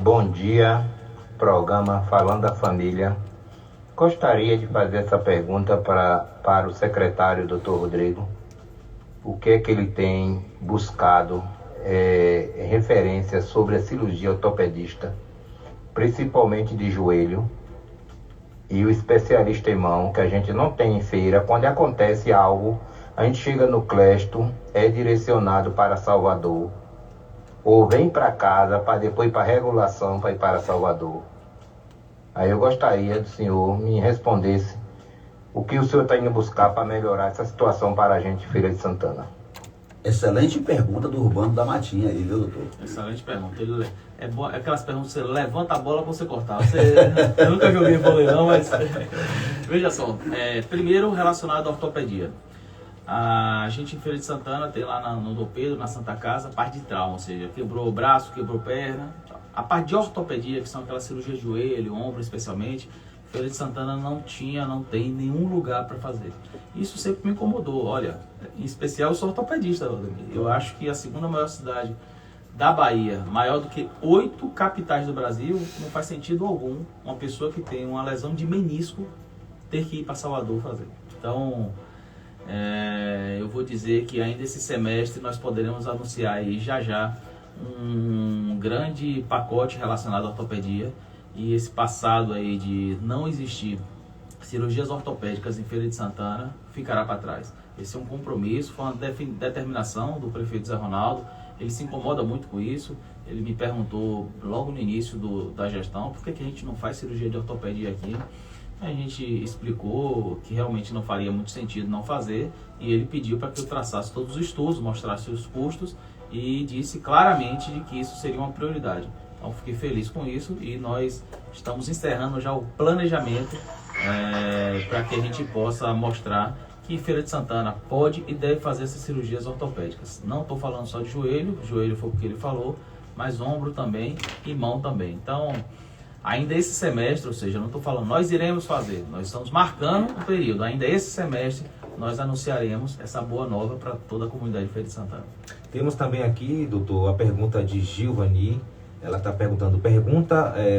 Bom dia, programa Falando da Família. Gostaria de fazer essa pergunta para o secretário Dr. Rodrigo. O que é que ele tem buscado referências sobre a cirurgia ortopedista, principalmente de joelho, e o especialista em mão, que a gente não tem em feira. Quando acontece algo, a gente chega no Clesto, é direcionado para Salvador, ou vem para casa para depois ir para regulação para ir para Salvador. Aí eu gostaria do senhor me respondesse o que o senhor está indo buscar para melhorar essa situação para a gente em Feira de Santana. Excelente pergunta do Urbano da Matinha aí, viu, doutor? Excelente pergunta. Ele é aquelas perguntas que você levanta a bola para você cortar. Eu nunca joguei vôlei não, mas veja só. Primeiro, relacionado à ortopedia. A gente em Feira de Santana tem lá no Dom Pedro, na Santa Casa, a parte de trauma, ou seja, quebrou o braço, quebrou perna. A parte de ortopedia, que são aquelas cirurgias de joelho, ombro especialmente, Feira de Santana não tem nenhum lugar para fazer. Isso sempre me incomodou. Olha, em especial eu sou ortopedista, eu acho que a segunda maior cidade da Bahia, maior do que 8 capitais do Brasil, não faz sentido algum uma pessoa que tem uma lesão de menisco ter que ir para Salvador fazer. Então, eu vou dizer que ainda esse semestre nós poderemos anunciar aí já um grande pacote relacionado à ortopedia, e esse passado aí de não existir cirurgias ortopédicas em Feira de Santana ficará para trás. Esse é um compromisso, foi uma determinação do prefeito Zé Ronaldo. Ele se incomoda muito com isso. Ele me perguntou logo no início da gestão por que a gente não faz cirurgia de ortopedia aqui. A gente explicou que realmente não faria muito sentido não fazer, e ele pediu para que eu traçasse todos os estudos, mostrasse os custos e disse claramente de que isso seria uma prioridade. Então fiquei feliz com isso, e nós estamos encerrando já o planejamento para que a gente possa mostrar que Feira de Santana pode e deve fazer essas cirurgias ortopédicas. Não estou falando só de joelho foi o que ele falou, mas ombro também e mão também. Então, ainda esse semestre, ou seja, não estou falando nós iremos fazer, nós estamos marcando o período. Ainda esse semestre nós anunciaremos essa boa nova para toda a comunidade de Feira de Santana. Temos também aqui, doutor, a pergunta de Gilvani. Ela está perguntando,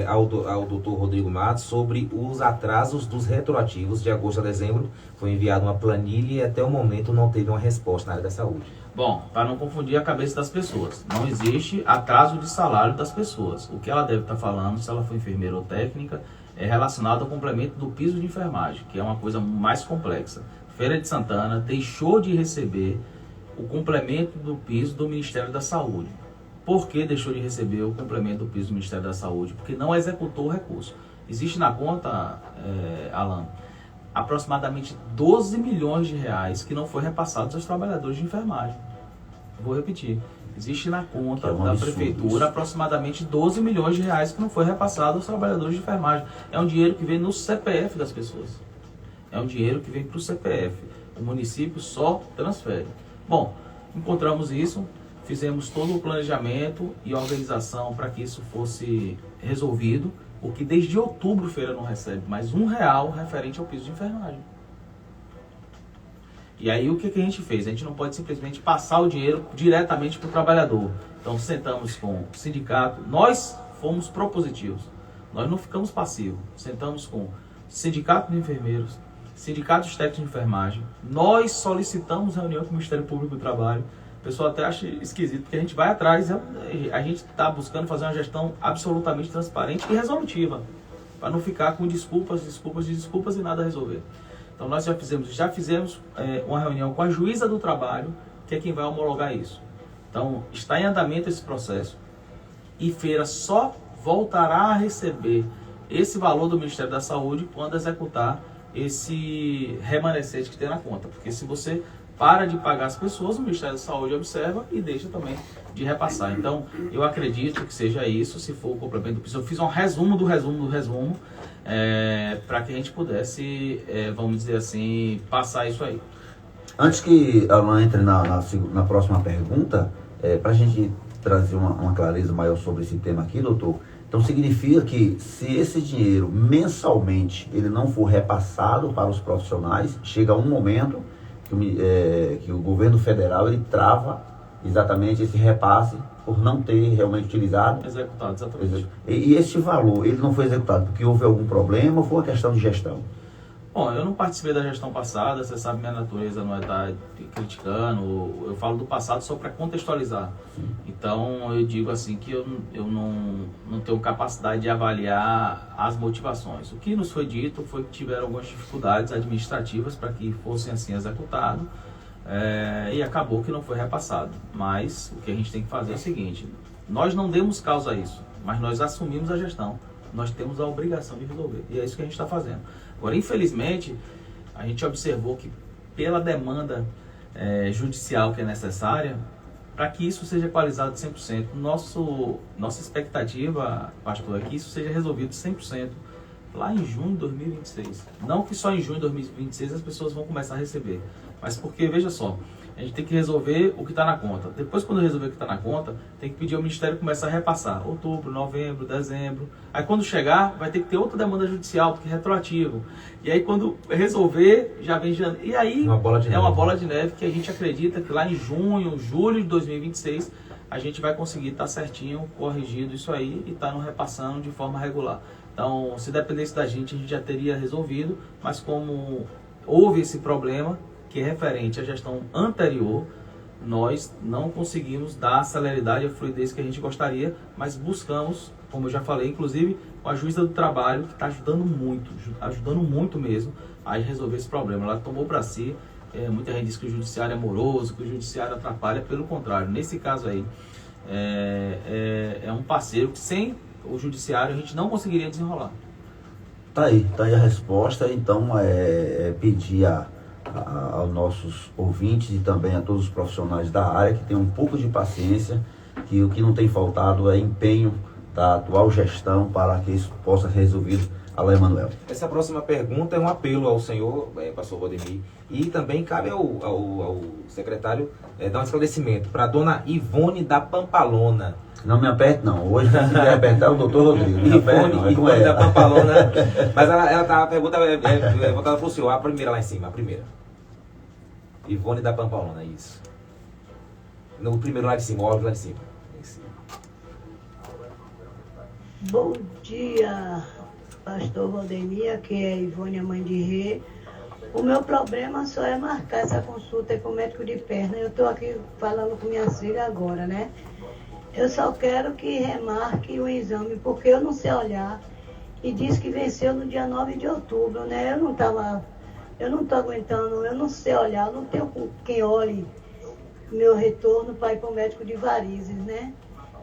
ao doutor Rodrigo Matos sobre os atrasos dos retroativos de agosto a dezembro. Foi enviada uma planilha e até o momento não teve uma resposta na área da saúde. Bom, para não confundir a cabeça das pessoas, não existe atraso de salário das pessoas. O que ela deve estar falando, se ela for enfermeira ou técnica, é relacionado ao complemento do piso de enfermagem, que é uma coisa mais complexa. Feira de Santana deixou de receber o complemento do piso do Ministério da Saúde. Por que deixou de receber o complemento do piso do Ministério da Saúde? Porque não executou o recurso. Existe na conta, Alan, aproximadamente 12 milhões de reais que não foi repassado aos trabalhadores de enfermagem. Vou repetir. Existe na conta da prefeitura aproximadamente 12 milhões de reais que não foi repassado aos trabalhadores de enfermagem. É um dinheiro que vem no CPF das pessoas. É um dinheiro que vem para o CPF. O município só transfere. Bom, encontramos isso. Fizemos todo o planejamento e organização para que isso fosse resolvido, porque desde outubro Feira não recebe mais R$1 referente ao piso de enfermagem. E aí o que a gente fez? A gente não pode simplesmente passar o dinheiro diretamente para o trabalhador. Então sentamos com o sindicato, nós fomos propositivos, nós não ficamos passivos. Sentamos com o sindicato de enfermeiros, sindicato de técnicos de enfermagem, nós solicitamos reunião com o Ministério Público do Trabalho. O pessoal até acha esquisito, porque a gente vai atrás, a gente está buscando fazer uma gestão absolutamente transparente e resolutiva, para não ficar com desculpas e nada a resolver. Então nós já fizemos uma reunião com a juíza do trabalho, que é quem vai homologar isso. Então está em andamento esse processo, e Feira só voltará a receber esse valor do Ministério da Saúde quando executar esse remanescente que tem na conta, porque se você para de pagar as pessoas, o Ministério da Saúde observa e deixa também de repassar. Então, eu acredito que seja isso, se for o complemento do piso. Eu fiz um resumo do resumo, para que a gente pudesse, vamos dizer assim, passar isso aí. Antes que ela entre na próxima pergunta, para a gente trazer uma clareza maior sobre esse tema aqui, doutor, então significa que se esse dinheiro mensalmente ele não for repassado para os profissionais, chega um momento que o governo federal ele trava exatamente esse repasse por não ter realmente utilizado. Executado, exatamente. E esse valor, ele não foi executado porque houve algum problema ou foi uma questão de gestão? Bom, eu não participei da gestão passada, você sabe, minha natureza não é estar criticando, eu falo do passado só para contextualizar. Sim. Então, eu digo assim que eu não tenho capacidade de avaliar as motivações. O que nos foi dito foi que tiveram algumas dificuldades administrativas para que fossem assim executados, e acabou que não foi repassado. Mas o que a gente tem que fazer é o seguinte, nós não demos causa a isso, mas nós assumimos a gestão. Nós temos a obrigação de resolver, e é isso que a gente está fazendo. Agora, infelizmente, a gente observou que pela demanda judicial que é necessária, para que isso seja equalizado 100%. Nossa expectativa, pastor, é que isso seja resolvido 100% lá em junho de 2026. Não que só em junho de 2026 as pessoas vão começar a receber, mas porque, veja só, a gente tem que resolver o que está na conta. Depois, quando resolver o que está na conta, tem que pedir ao Ministério começar a repassar. Outubro, novembro, dezembro. Aí, quando chegar, vai ter que ter outra demanda judicial, porque é retroativo. E aí, quando resolver, já vem janeiro. E aí, uma bola de neve que a gente acredita que lá em junho, julho de 2026, a gente vai conseguir estar certinho, corrigindo isso aí e estar nos repassando de forma regular. Então, se dependesse da gente, a gente já teria resolvido, mas como houve esse problema, que é referente à gestão anterior, nós não conseguimos dar a celeridade e a fluidez que a gente gostaria, mas buscamos, como eu já falei, inclusive com a juíza do trabalho, que está ajudando muito mesmo a resolver esse problema. Ela tomou para si, muita gente diz que o judiciário é moroso, que o judiciário atrapalha, pelo contrário, nesse caso aí, é um parceiro que sem o judiciário a gente não conseguiria desenrolar. Tá aí a resposta. Então, pedir aos nossos ouvintes e também a todos os profissionais da área que tenham um pouco de paciência, que o que não tem faltado é empenho da atual gestão para que isso possa ser resolvido. Alain Emanuel. Essa próxima pergunta é um apelo ao senhor, pastor Valdemir, e também cabe ao secretário dar um esclarecimento para a dona Ivone da Pampalona. Não me aperte não, hoje quem se apertar é o doutor Rodrigo. Ivone da Pampalona, mas a pergunta é voltada para o senhor, a primeira lá em cima, a primeira. Ivone da Pampalona, isso. No primeiro lá de cima, o óbvio lá de cima. Bom dia, pastor Valdemir, aqui é Ivone, a mãe de Rê. O meu problema só é marcar essa consulta com o médico de perna. Eu estou aqui falando com minha filha agora, né? Eu só quero que remarque o exame, porque eu não sei olhar. E diz que venceu no dia 9 de outubro, né? Eu não estou aguentando, eu não sei olhar, eu não tenho quem olhe meu retorno para ir para o médico de varizes, né?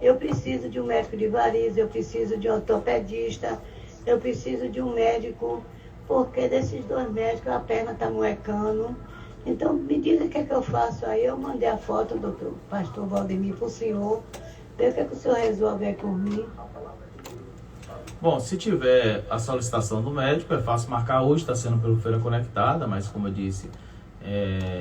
Eu preciso de um médico de varizes, eu preciso de um ortopedista, eu preciso de um médico, porque desses dois médicos a perna está moecando. Então, me diga o que é que eu faço aí. Eu mandei a foto, doutor pastor Valdemir, para o senhor. Vê o que é que o senhor resolve aí por mim. Bom, se tiver a solicitação do médico, é fácil marcar hoje, está sendo pelo Feira Conectada, mas como eu disse,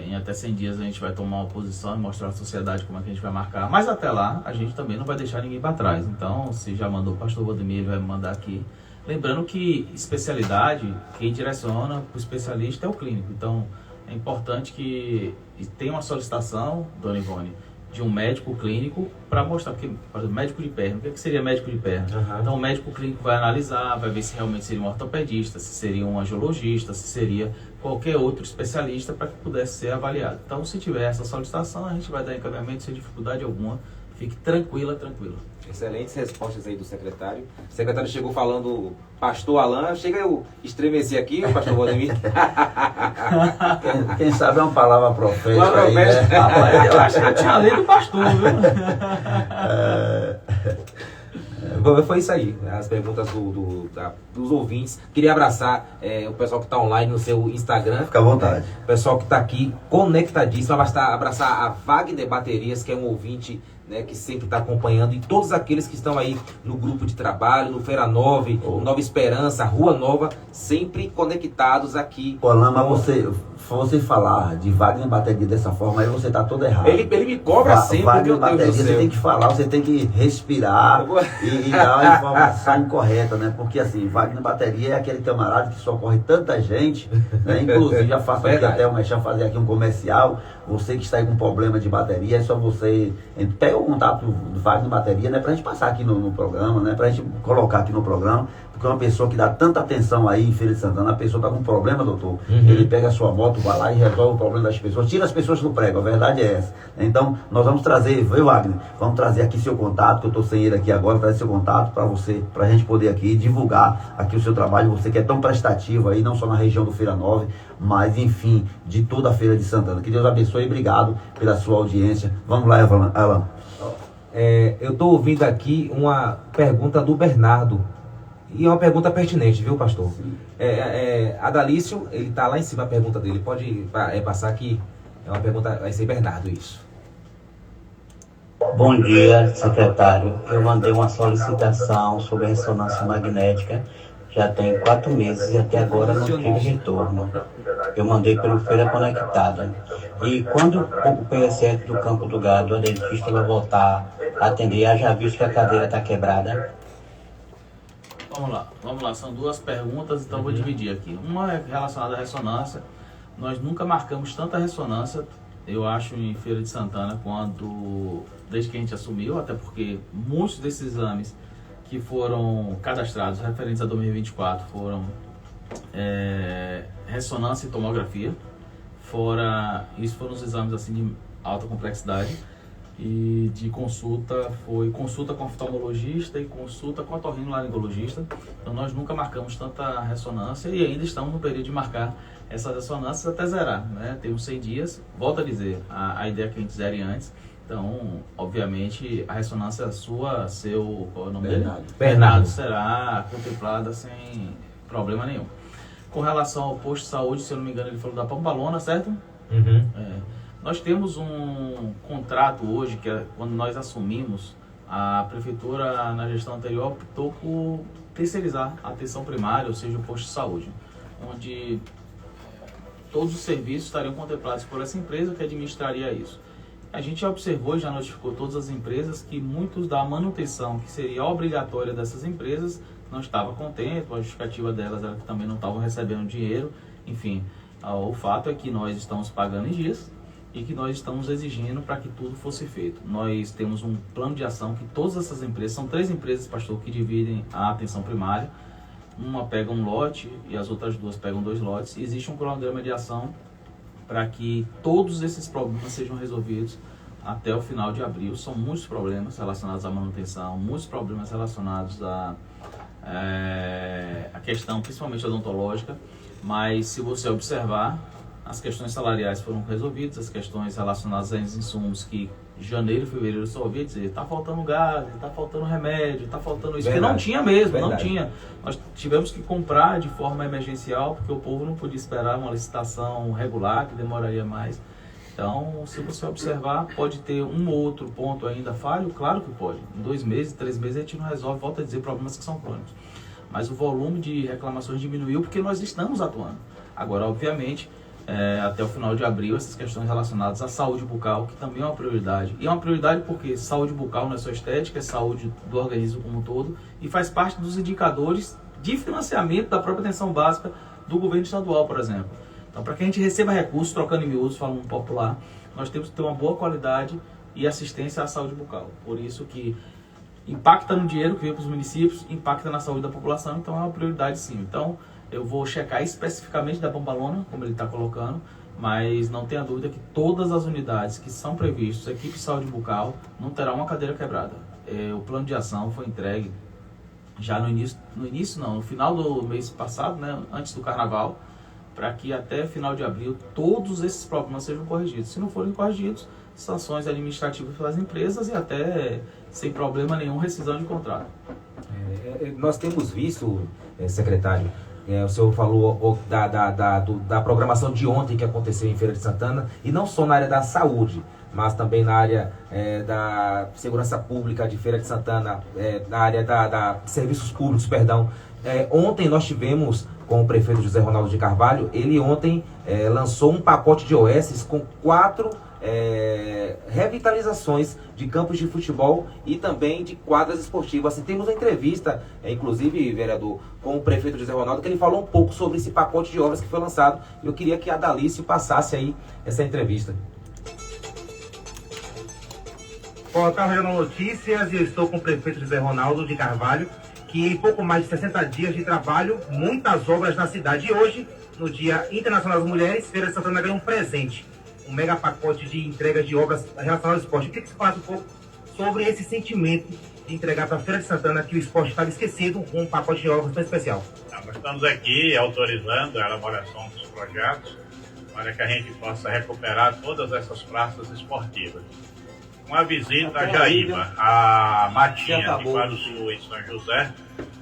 em até 100 dias a gente vai tomar uma posição e mostrar à sociedade como é que a gente vai marcar. Mas até lá, a gente também não vai deixar ninguém para trás. Então, se já mandou o pastor Valdemir, ele vai me mandar aqui. Lembrando que especialidade, quem direciona para o especialista é o clínico. Então, é importante que tenha uma solicitação, dona Ivone, de um médico clínico para mostrar, porque, por exemplo, médico de perna, o que seria médico de perna? Uhum. Então o médico clínico vai analisar, vai ver se realmente seria um ortopedista, se seria um angiologista, se seria qualquer outro especialista para que pudesse ser avaliado. Então, se tiver essa solicitação, a gente vai dar encaminhamento sem dificuldade alguma. Fique tranquila. Excelentes respostas aí do secretário. O secretário chegou falando pastor Alain, chega eu estremecer aqui, o pastor Valdemir. Quem sabe é uma palavra profética. Uma profética. Aí, né? Rapaz, eu acho que eu tinha lei do pastor, viu? Foi isso aí, as perguntas dos ouvintes. Queria abraçar o pessoal que está online no seu Instagram. Fica à vontade. O pessoal que está aqui conectadíssimo. Abraçar a Wagner Baterias, que é um ouvinte, né, que sempre está acompanhando, e todos aqueles que estão aí no grupo de trabalho, no Feira 9, Nova Esperança, Rua Nova, sempre conectados aqui. Alain, mas você falar de Wagner Bateria dessa forma, aí você está todo errado. Ele me cobra sempre, Wagner Bateria, você tem que falar, você tem que respirar e dar a informação correta, né? Porque assim, Wagner Bateria é aquele camarada que socorre tanta gente, né? Inclusive, já faço aqui até fazer aqui um comercial. Você que está aí com problema de bateria, é só você pega o contato do Wagner Bateria, né, pra gente passar aqui no programa, né, pra gente colocar aqui no programa, porque é uma pessoa que dá tanta atenção aí em Feira de Santana. A pessoa tá com um problema, doutor, ele pega a sua moto, vai lá e resolve o problema das pessoas, tira as pessoas do prego, a verdade é essa. Então, nós vamos trazer, Wagner, vamos trazer aqui seu contato, que eu tô sem ele aqui agora, trazer seu contato para você, pra gente poder aqui divulgar aqui o seu trabalho, você que é tão prestativo aí, não só na região do Feira 9, mas enfim, de toda a Feira de Santana. Que Deus abençoe e obrigado pela sua audiência. Vamos lá, Alan. Eu estou ouvindo aqui uma pergunta do Bernardo, e é uma pergunta pertinente, viu, pastor? Adalício, ele está lá em cima a pergunta dele, pode passar aqui, É uma pergunta, vai ser Bernardo isso. Bom dia, secretário. Eu mandei uma solicitação sobre ressonância magnética já tem 4 meses e até agora não tive retorno. Eu mandei pelo Feira Conectada. E quando o PSF do Campo do Gado, a dentista, vai voltar a atender, já visto que a cadeira está quebrada? Vamos lá. São 2 perguntas, então vou dividir aqui. Uma é relacionada à ressonância. Nós nunca marcamos tanta ressonância, eu acho, em Feira de Santana, desde que a gente assumiu, até porque muitos desses exames que foram cadastrados referentes a 2024 foram ressonância e tomografia. Isso foram os exames assim de alta complexidade. E de consulta foi consulta com oftalmologista e consulta com otorrinolaringologista. Então nós nunca marcamos tanta ressonância e ainda estamos no período de marcar essas ressonâncias até zerar, né? Temos 100 dias, volto a dizer, a ideia é que a gente zere antes. Então, obviamente, a ressonância qual é o nome dele? Bernardo, será contemplada sem problema nenhum. Com relação ao posto de saúde, se eu não me engano, ele falou da Pambalona, certo? Uhum. Nós temos um contrato hoje, que é quando nós assumimos, a prefeitura na gestão anterior optou por terceirizar a atenção primária, ou seja, o posto de saúde, onde todos os serviços estariam contemplados por essa empresa que administraria isso. A gente já observou e já notificou todas as empresas que muitos da manutenção, que seria obrigatória dessas empresas, não estava contente, a justificativa delas era que também não estavam recebendo dinheiro. Enfim, o fato é que nós estamos pagando em dias e que nós estamos exigindo para que tudo fosse feito. Nós temos um plano de ação que todas essas empresas, são 3 empresas, pastor, que dividem a atenção primária. Uma pega um lote e as outras 2 pegam 2 lotes. E existe um cronograma de ação para que todos esses problemas sejam resolvidos até o final de abril. São muitos problemas relacionados à manutenção, muitos problemas relacionados à questão, principalmente odontológica, mas se você observar, as questões salariais foram resolvidas, as questões relacionadas aos insumos que janeiro e fevereiro só ouvia dizer, está faltando gás, está faltando remédio, está faltando isso, porque não tinha mesmo, não tinha. Nós tivemos que comprar de forma emergencial, porque o povo não podia esperar uma licitação regular, que demoraria mais. Então, se você observar, pode ter um ou outro ponto ainda falho, claro que pode. Em 2 meses, 3 meses a gente não resolve, volta a dizer, problemas que são crônicos. Mas o volume de reclamações diminuiu porque nós estamos atuando. Agora, obviamente, até o final de abril, essas questões relacionadas à saúde bucal, que também é uma prioridade. E é uma prioridade porque saúde bucal não é só estética, é saúde do organismo como um todo e faz parte dos indicadores de financiamento da própria atenção básica do governo estadual, por exemplo. Então, para que a gente receba recursos, trocando em miúdos, falando popular, nós temos que ter uma boa qualidade e assistência à saúde bucal. Por isso que impacta no dinheiro que vem para os municípios, impacta na saúde da população, então é uma prioridade sim. Então, eu vou checar especificamente da Pambalona, como ele está colocando, mas não tenha dúvida que todas as unidades que são previstas, equipe de saúde bucal, não terá uma cadeira quebrada. O plano de ação foi entregue já no final do mês passado, né, antes do carnaval, para que até final de abril todos esses problemas sejam corrigidos. Se não forem corrigidos, sanções administrativas pelas empresas e até, sem problema nenhum, rescisão de contrato. Nós temos visto, secretário, o senhor falou da programação de ontem que aconteceu em Feira de Santana, e não só na área da saúde, mas também na área da segurança pública de Feira de Santana, na área da serviços públicos, perdão. Ontem nós tivemos com o prefeito José Ronaldo de Carvalho, ele ontem lançou um pacote de OS com 4 revitalizações de campos de futebol e também de quadras esportivas. Assim, temos uma entrevista, inclusive, vereador, com o prefeito José Ronaldo, que ele falou um pouco sobre esse pacote de obras que foi lançado. Eu queria que a Dalício passasse aí essa entrevista. Portal Regional Notícias, e eu estou com o prefeito José Ronaldo de Carvalho, que em pouco mais de 60 dias de trabalho, muitas obras na cidade. E hoje, no Dia Internacional das Mulheres, Feira de Santana ganhou um presente, um mega pacote de entrega de obras relacionadas ao esporte. Eu queria que você falasse um pouco sobre esse sentimento de entregar para a Feira de Santana, que o esporte estava esquecido, um pacote de obras tão especial. Nós estamos aqui autorizando a elaboração dos projetos para que a gente possa recuperar todas essas praças esportivas. uma visita a Jaíba, a Matinha de Guaruçu, em São José.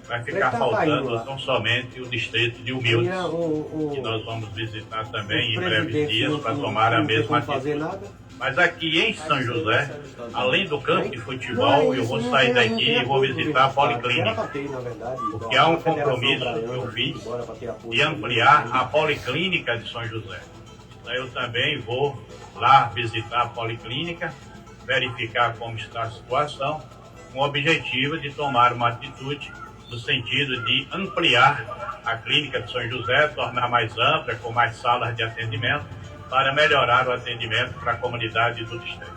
Vai ficar faltando tão somente o distrito de Humildes, que nós vamos visitar também em breves dias para tomar a mesma atitude. Mas aqui em São José, além do campo de futebol, eu vou sair daqui e vou visitar a Policlínica, porque há um compromisso que eu fiz de ampliar a Policlínica de São José. Então eu também vou lá visitar a Policlínica, verificar como está a situação, com o objetivo de tomar uma atitude no sentido de ampliar a clínica de São José, tornar mais ampla, com mais salas de atendimento, para melhorar o atendimento para a comunidade do distrito.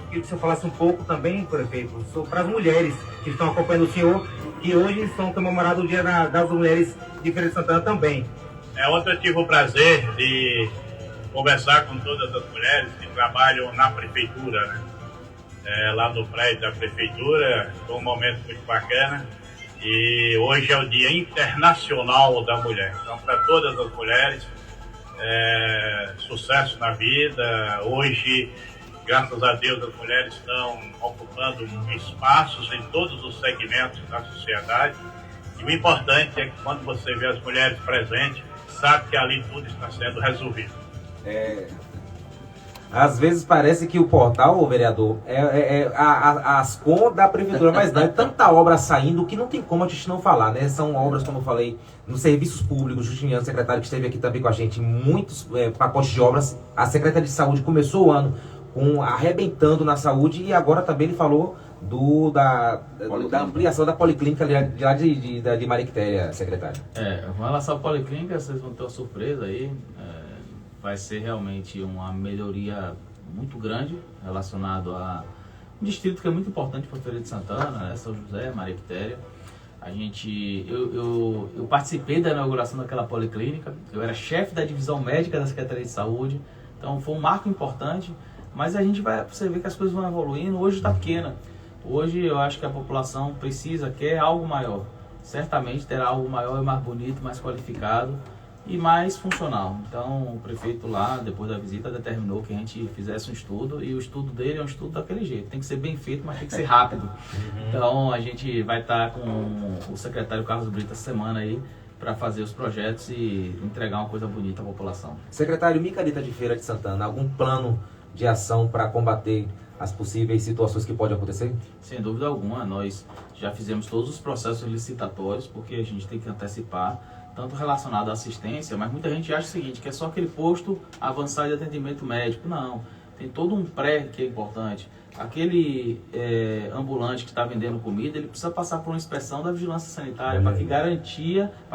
Queria que o senhor falasse um pouco também, prefeito, para as mulheres que estão acompanhando o senhor, que hoje estão comemorando o Dia das Mulheres de Feira de Santana também. Ontem eu tive o prazer de conversar com todas as mulheres que trabalham na prefeitura, né? Lá no prédio da prefeitura, foi um momento muito bacana. E hoje é o Dia Internacional da Mulher. Então, para todas as mulheres, sucesso na vida. Hoje, graças a Deus, as mulheres estão ocupando espaços em todos os segmentos da sociedade. E o importante é que quando você vê as mulheres presentes, sabe que ali tudo está sendo resolvido. Às vezes parece que o portal, vereador, as contas da prefeitura, mas não, é tanta obra saindo que não tem como a gente não falar, né? São obras, como eu falei, nos serviços públicos. Justiniano, secretário que esteve aqui também com a gente, muitos pacotes de obras. A Secretaria de Saúde começou o ano arrebentando na saúde e agora também ele falou da ampliação da Policlínica lá de Mariquitéria, secretário. Com relação à Policlínica, vocês vão ter uma surpresa aí. Vai ser realmente uma melhoria muito grande relacionado a um distrito que é muito importante para a Feira de Santana, né? São José, Mariquitéria. Eu participei da inauguração daquela policlínica, eu era chefe da divisão médica da Secretaria de Saúde, então foi um marco importante, mas a gente vai perceber que as coisas vão evoluindo. Hoje está pequena, hoje eu acho que a população quer algo maior, certamente terá algo maior e mais bonito, mais qualificado e mais funcional. Então o prefeito lá, depois da visita, determinou que a gente fizesse um estudo, e o estudo dele é um estudo daquele jeito, tem que ser bem feito, mas tem que ser rápido. Então a gente vai estar com o secretário Carlos Brito essa semana aí para fazer os projetos e entregar uma coisa bonita à população. Secretário, micareta de Feira de Santana, algum plano de ação para combater as possíveis situações que podem acontecer? Sem dúvida alguma, nós já fizemos todos os processos licitatórios, porque a gente tem que antecipar, tanto relacionado à assistência, mas muita gente acha o seguinte, que é só aquele posto avançado de atendimento médico. Não, tem todo um pré que é importante. Aquele ambulante que está vendendo comida, ele precisa passar por uma inspeção da vigilância sanitária, para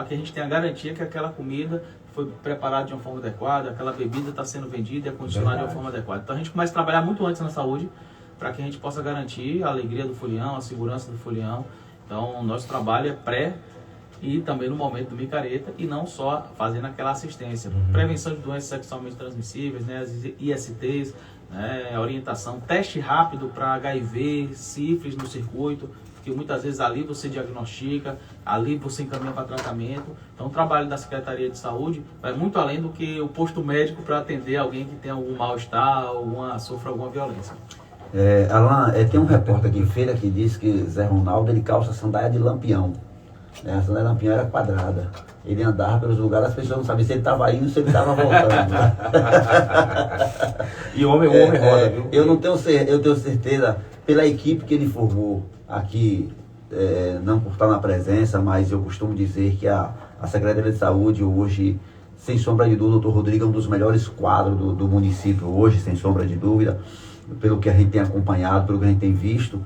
que a gente tenha garantia que aquela comida foi preparada de uma forma adequada, aquela bebida está sendo vendida e acondicionada de uma forma adequada. Então a gente começa a trabalhar muito antes na saúde, para que a gente possa garantir a alegria do folião, a segurança do folião. Então nosso trabalho é pré e também no momento do micareta, e não só fazendo aquela assistência. Prevenção de doenças sexualmente transmissíveis, né, as ISTs, né, orientação, teste rápido para HIV, sífilis no circuito, porque muitas vezes ali você diagnostica, ali você encaminha para tratamento. Então o trabalho da Secretaria de Saúde vai muito além do que o posto médico para atender alguém que tem algum mal-estar, sofra alguma violência. Alain, tem um repórter aqui em Feira que diz que Zé Ronaldo ele calça sandália de lampião. A sandália de lampião era quadrada. Ele andava pelos lugares, as pessoas não sabiam se ele estava indo ou se ele estava voltando. E o homem roda, viu? Eu tenho certeza, pela equipe que ele formou aqui, não por estar na presença, mas eu costumo dizer que a Secretaria de Saúde hoje, sem sombra de dúvida, o Dr. Rodrigo é um dos melhores quadros do município hoje, sem sombra de dúvida, pelo que a gente tem acompanhado, pelo que a gente tem visto.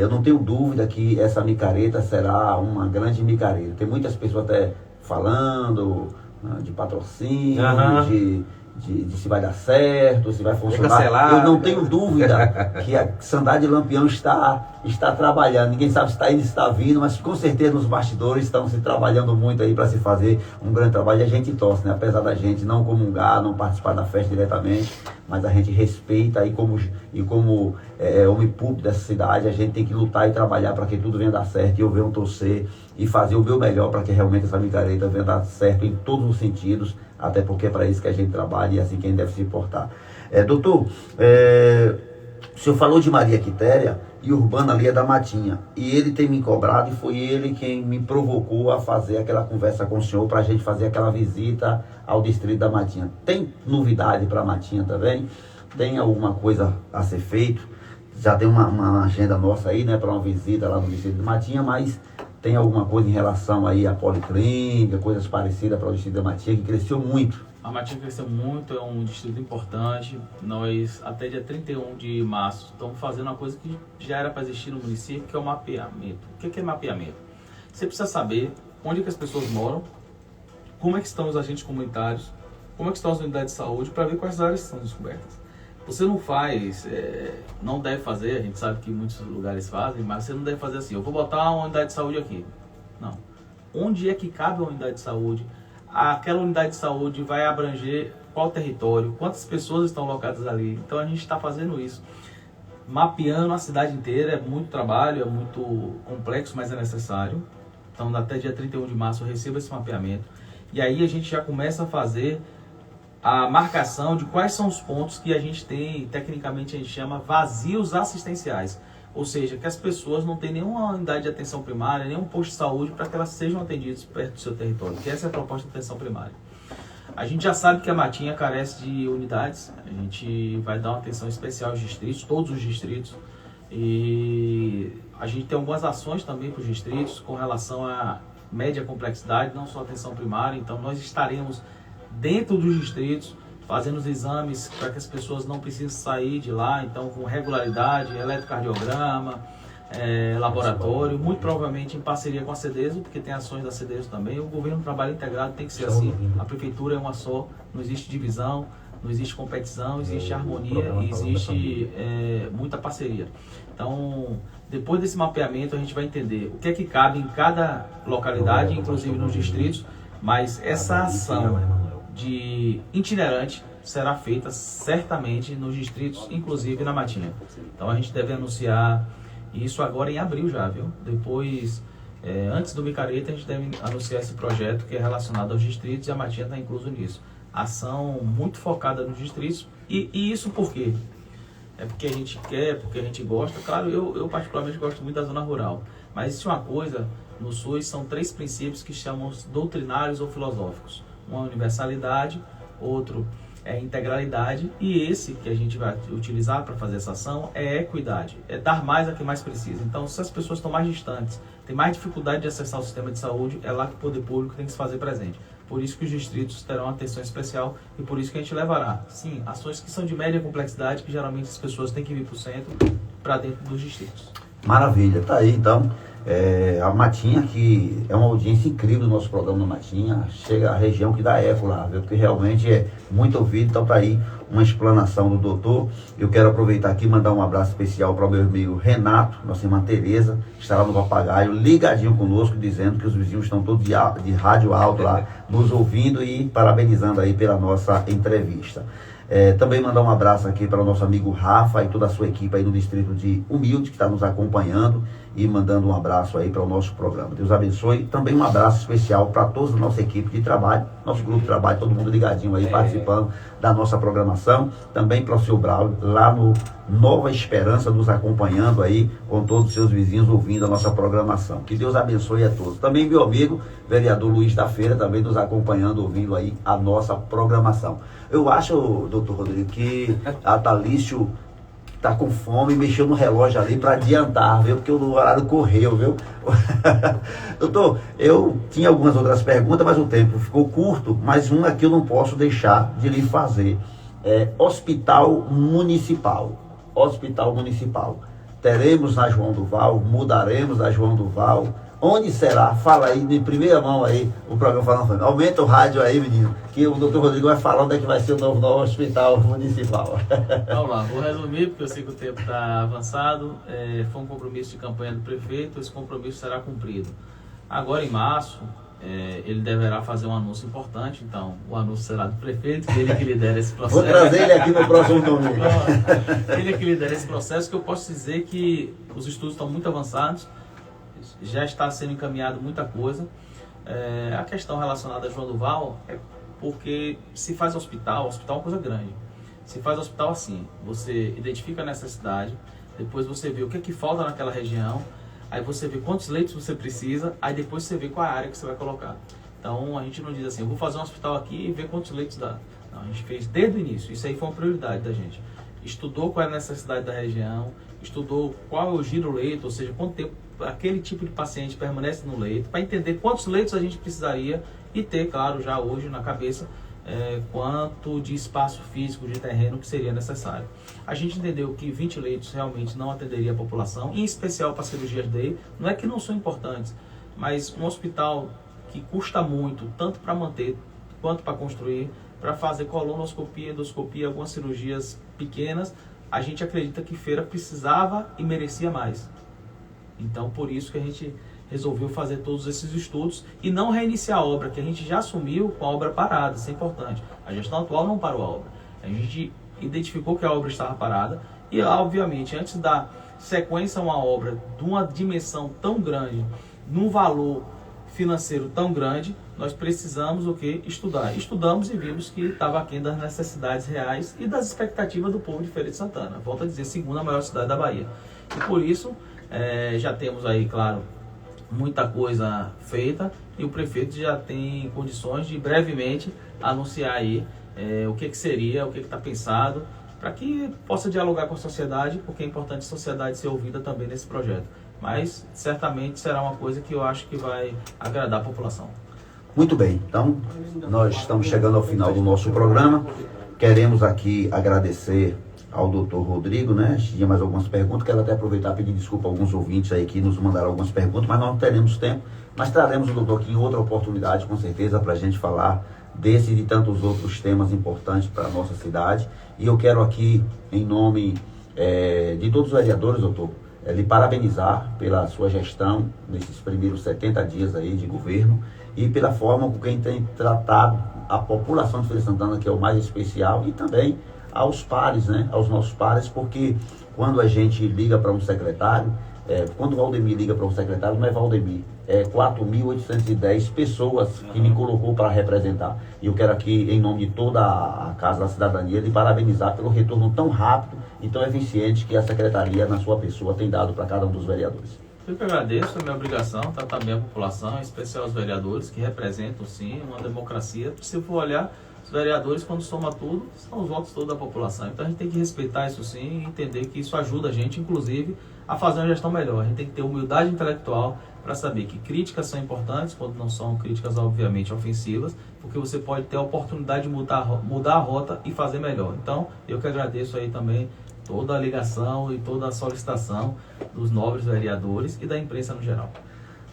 Eu não tenho dúvida que essa micareta será uma grande micareta. Tem muitas pessoas até falando de patrocínio, de se vai dar certo, se vai funcionar. Eu não tenho dúvida que a sandália de lampião está trabalhando. Ninguém sabe se está indo, se está vindo, mas com certeza nos bastidores estão se trabalhando muito aí para se fazer um grande trabalho. E a gente torce, né? Apesar da gente não comungar, não participar da festa diretamente, mas a gente respeita e como homem público dessa cidade, a gente tem que lutar e trabalhar para que tudo venha dar certo. E eu venho torcer e fazer o meu melhor para que realmente essa micareta venha dar certo em todos os sentidos, até porque é para isso que a gente trabalha e é assim que a gente deve se portar. Doutor, O senhor falou de Maria Quitéria e Urbano ali é da Matinha. E ele tem me cobrado e foi ele quem me provocou a fazer aquela conversa com o senhor para a gente fazer aquela visita ao distrito da Matinha. Tem novidade para a Matinha também? Tem alguma coisa a ser feito? Já tem uma agenda nossa aí, né, para uma visita lá no distrito da Matinha, mas tem alguma coisa em relação aí à policlínica, coisas parecidas para o distrito da Matinha, que cresceu muito? A Matinha cresceu muito, é um distrito importante. Nós, até dia 31 de março, estamos fazendo uma coisa que já era para existir no município, que é o mapeamento. O que é mapeamento? Você precisa saber onde é que as pessoas moram, como é que estão os agentes comunitários, como é que estão as unidades de saúde, para ver quais áreas estão descobertas. Você não faz, não deve fazer, a gente sabe que muitos lugares fazem, mas você não deve fazer assim, eu vou botar uma unidade de saúde aqui. Não. Onde é que cabe uma unidade de saúde? Aquela unidade de saúde vai abranger qual território, quantas pessoas estão locadas ali. Então a gente está fazendo isso. Mapeando a cidade inteira, é muito trabalho, é muito complexo, mas é necessário. Então até dia 31 de março eu recebo esse mapeamento. E aí a gente já começa a fazer a marcação de quais são os pontos que a gente tem, tecnicamente a gente chama vazios assistenciais. Ou seja, que as pessoas não têm nenhuma unidade de atenção primária, nenhum posto de saúde para que elas sejam atendidas perto do seu território, que essa é a proposta de atenção primária. A gente já sabe que a Matinha carece de unidades, a gente vai dar uma atenção especial aos distritos, todos os distritos, e a gente tem algumas ações também para os distritos com relação à média complexidade, não só atenção primária, então nós estaremos dentro dos distritos, fazendo os exames para que as pessoas não precisem sair de lá, então com regularidade, eletrocardiograma, laboratório, muito provavelmente em parceria com a CEDESO, porque tem ações da CEDESO também. O governo trabalho integrado tem que ser assim, a prefeitura é uma só, não existe divisão, não existe competição, existe harmonia e existe muita parceria. Então, depois desse mapeamento a gente vai entender o que é que cabe em cada localidade, inclusive nos distritos, mas essa ação de itinerante será feita certamente nos distritos, inclusive na Matinha. Então a gente deve anunciar isso agora em abril já, viu? Depois, antes do Micareta, a gente deve anunciar esse projeto que é relacionado aos distritos e a Matinha está incluso nisso. Ação muito focada nos distritos. E isso por quê? É porque a gente quer, porque a gente gosta. Claro, eu particularmente gosto muito da zona rural. Mas existe uma coisa, no SUS são 3 princípios que chamamos doutrinários ou filosóficos. Uma universalidade, outro é integralidade e esse que a gente vai utilizar para fazer essa ação é equidade, é dar mais a quem mais precisa. Então, se as pessoas estão mais distantes, têm mais dificuldade de acessar o sistema de saúde, é lá que o poder público tem que se fazer presente. Por isso que os distritos terão atenção especial e por isso que a gente levará, sim, ações que são de média complexidade, que geralmente as pessoas têm que vir para o centro, para dentro dos distritos. Maravilha, tá aí então. A Matinha, que é uma audiência incrível do nosso programa da Matinha, chega a região que dá eco lá, viu? Porque realmente é muito ouvido, então tá aí uma explanação do doutor. Eu quero aproveitar aqui e mandar um abraço especial para o meu amigo Renato, nossa irmã Tereza, que está lá no Papagaio, ligadinho conosco, dizendo que os vizinhos estão todos de rádio alto lá, nos ouvindo e parabenizando aí pela nossa entrevista. Também mandar um abraço aqui para o nosso amigo Rafa e toda a sua equipe aí no distrito de Humilde, que está nos acompanhando e mandando um abraço aí para o nosso programa. Deus abençoe. Também um abraço especial para toda a nossa equipe de trabalho, nosso grupo de trabalho, todo mundo ligadinho aí, participando da nossa programação. Também para o seu Braulio, lá no Nova Esperança, nos acompanhando aí, com todos os seus vizinhos ouvindo a nossa programação. Que Deus abençoe a todos. Também meu amigo, vereador Luiz da Feira, também nos acompanhando, ouvindo aí a nossa programação. Eu acho, doutor Rodrigo, que a Thalício tá com fome e mexeu no relógio ali para adiantar, viu? Porque o horário correu, viu? Doutor, eu tinha algumas outras perguntas, mas o tempo ficou curto, mas uma que eu não posso deixar de lhe fazer. Hospital Municipal. Hospital Municipal. Teremos na João Duval, mudaremos na João Duval. Onde será? Fala aí, de primeira mão aí, o programa Falando Família. Aumenta o rádio aí, menino, que o doutor Rodrigo vai falar onde é que vai ser o novo hospital municipal. Vamos lá, vou resumir, porque eu sei que o tempo está avançado. Foi um compromisso de campanha do prefeito, esse compromisso será cumprido. Agora, em março, ele deverá fazer um anúncio importante, então o anúncio será do prefeito, ele que lidera esse processo. Vou trazer ele aqui no próximo domingo. Ele que lidera esse processo, que eu posso dizer que os estudos estão muito avançados, já está sendo encaminhado muita coisa. A questão relacionada a João Duval é porque se faz hospital é uma coisa grande. se faz hospital assim, você identifica a necessidade, depois você vê o que é que falta naquela região, aí você vê quantos leitos você precisa, aí depois você vê qual é a área que você vai colocar. Então a gente não diz assim, eu vou fazer um hospital aqui e ver quantos leitos dá. Não, a gente fez desde o início, isso aí foi uma prioridade da gente. Estudou qual é a necessidade da região, estudou qual é o giro-leito, ou seja, quanto tempo aquele tipo de paciente permanece no leito, para entender quantos leitos a gente precisaria e ter, claro, já hoje na cabeça, quanto de espaço físico, de terreno que seria necessário. A gente entendeu que 20 leitos realmente não atenderia a população, em especial para cirurgias day, não é que não são importantes, mas um hospital que custa muito, tanto para manter quanto para construir, para fazer colonoscopia, endoscopia, algumas cirurgias pequenas, a gente acredita que Feira precisava e merecia mais. Então, por isso que a gente resolveu fazer todos esses estudos e não reiniciar a obra, que a gente já assumiu com a obra parada, isso é importante. A gestão atual não parou a obra. A gente identificou que a obra estava parada e, obviamente, antes da sequência a uma obra de uma dimensão tão grande, num valor financeiro tão grande, nós precisamos o quê? Estudar. Estudamos e vimos que estava aquém das necessidades reais e das expectativas do povo de Feira de Santana. Volto a dizer, segunda maior cidade da Bahia. E por isso, já temos aí, claro, muita coisa feita e o prefeito já tem condições de brevemente anunciar aí o que seria, o que está pensado, para que possa dialogar com a sociedade, porque é importante a sociedade ser ouvida também nesse projeto. Mas certamente será uma coisa que eu acho que vai agradar a população. Muito bem, então nós estamos chegando ao final do nosso programa. Queremos aqui agradecer ao doutor Rodrigo, né? Tinha mais algumas perguntas, quero até aproveitar e pedir desculpa a alguns ouvintes aí que nos mandaram algumas perguntas, mas nós não teremos tempo, mas traremos o doutor aqui em outra oportunidade, com certeza, para a gente falar desse e de tantos outros temas importantes para a nossa cidade. E eu quero aqui, em nome de todos os vereadores, doutor, lhe parabenizar pela sua gestão nesses primeiros 70 dias aí de governo e pela forma com quem tem tratado a população de Feira de Santana, que é o mais especial, e também aos pares, né? Aos nossos pares, porque quando a gente liga para um secretário, quando o Valdemir liga para um secretário, não é Valdemir, é 4.810 pessoas que me colocou para representar. E eu quero aqui, em nome de toda a Casa da Cidadania, lhe parabenizar pelo retorno tão rápido e tão eficiente que a Secretaria, na sua pessoa, tem dado para cada um dos vereadores. Eu que agradeço, é minha obrigação tratar bem a população, em especial os vereadores, que representam, sim, uma democracia. Se eu for olhar, os vereadores, quando soma tudo, são os votos todos da população. Então a gente tem que respeitar isso sim e entender que isso ajuda a gente, inclusive, a fazer uma gestão melhor. A gente tem que ter humildade intelectual para saber que críticas são importantes, quando não são críticas, obviamente, ofensivas, porque você pode ter a oportunidade de mudar a rota e fazer melhor. Então, eu que agradeço aí também toda a ligação e toda a solicitação dos nobres vereadores e da imprensa no geral.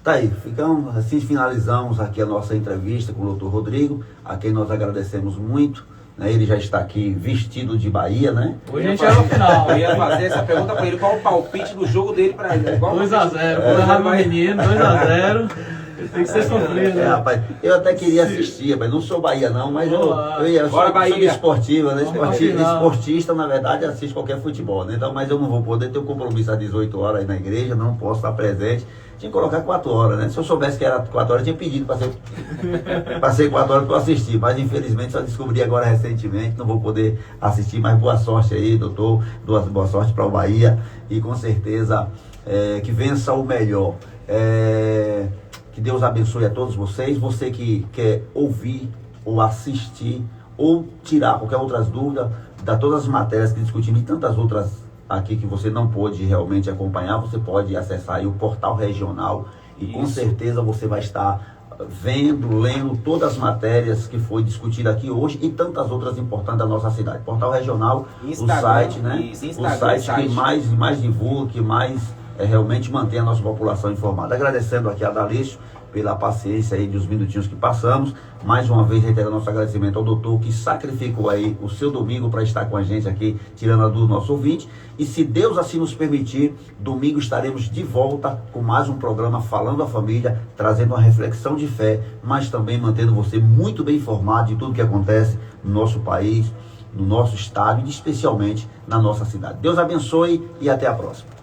Tá aí, ficamos, assim finalizamos aqui a nossa entrevista com o doutor Rodrigo, a quem nós agradecemos muito, né? Ele já está aqui vestido de Bahia, né? Hoje a gente é no final, eu ia fazer essa pergunta para ele, qual o palpite do jogo dele para ele? 2-0, vou levar meu menino, 2-0. Tem que ser sofrido, né? Rapaz, eu até queria assistir, mas não sou Bahia não, mas eu sou esportiva, né? Esportista, na verdade, assisto qualquer futebol, né? Então, mas eu não vou poder ter um compromisso às 18 horas aí na igreja, não posso estar presente. Tinha que colocar 4 horas, né? Se eu soubesse que era 4 horas, eu tinha pedido para ser 4 horas para eu assistir, mas infelizmente só descobri agora recentemente, não vou poder assistir, mas boa sorte aí, doutor, boa sorte para o Bahia e com certeza que vença o melhor. Que Deus abençoe a todos vocês. Você que quer ouvir ou assistir ou tirar qualquer outras dúvidas da todas as matérias que discutimos e tantas outras aqui que você não pôde realmente acompanhar, você pode acessar aí o portal regional e com certeza você vai estar vendo, lendo todas as matérias que foi discutida aqui hoje e tantas outras importantes da nossa cidade. Portal regional, Instagram, o site, né? O site que mais divulga, que mais realmente mantém a nossa população informada. Agradecendo aqui a Dalício pela paciência aí dos minutinhos que passamos. Mais uma vez, reiterando nosso agradecimento ao doutor que sacrificou aí o seu domingo para estar com a gente aqui, tirando a dúvida do nosso ouvinte. E se Deus assim nos permitir, domingo estaremos de volta com mais um programa Falando a Família, trazendo uma reflexão de fé, mas também mantendo você muito bem informado de tudo que acontece no nosso país, no nosso estado e especialmente na nossa cidade. Deus abençoe e até a próxima.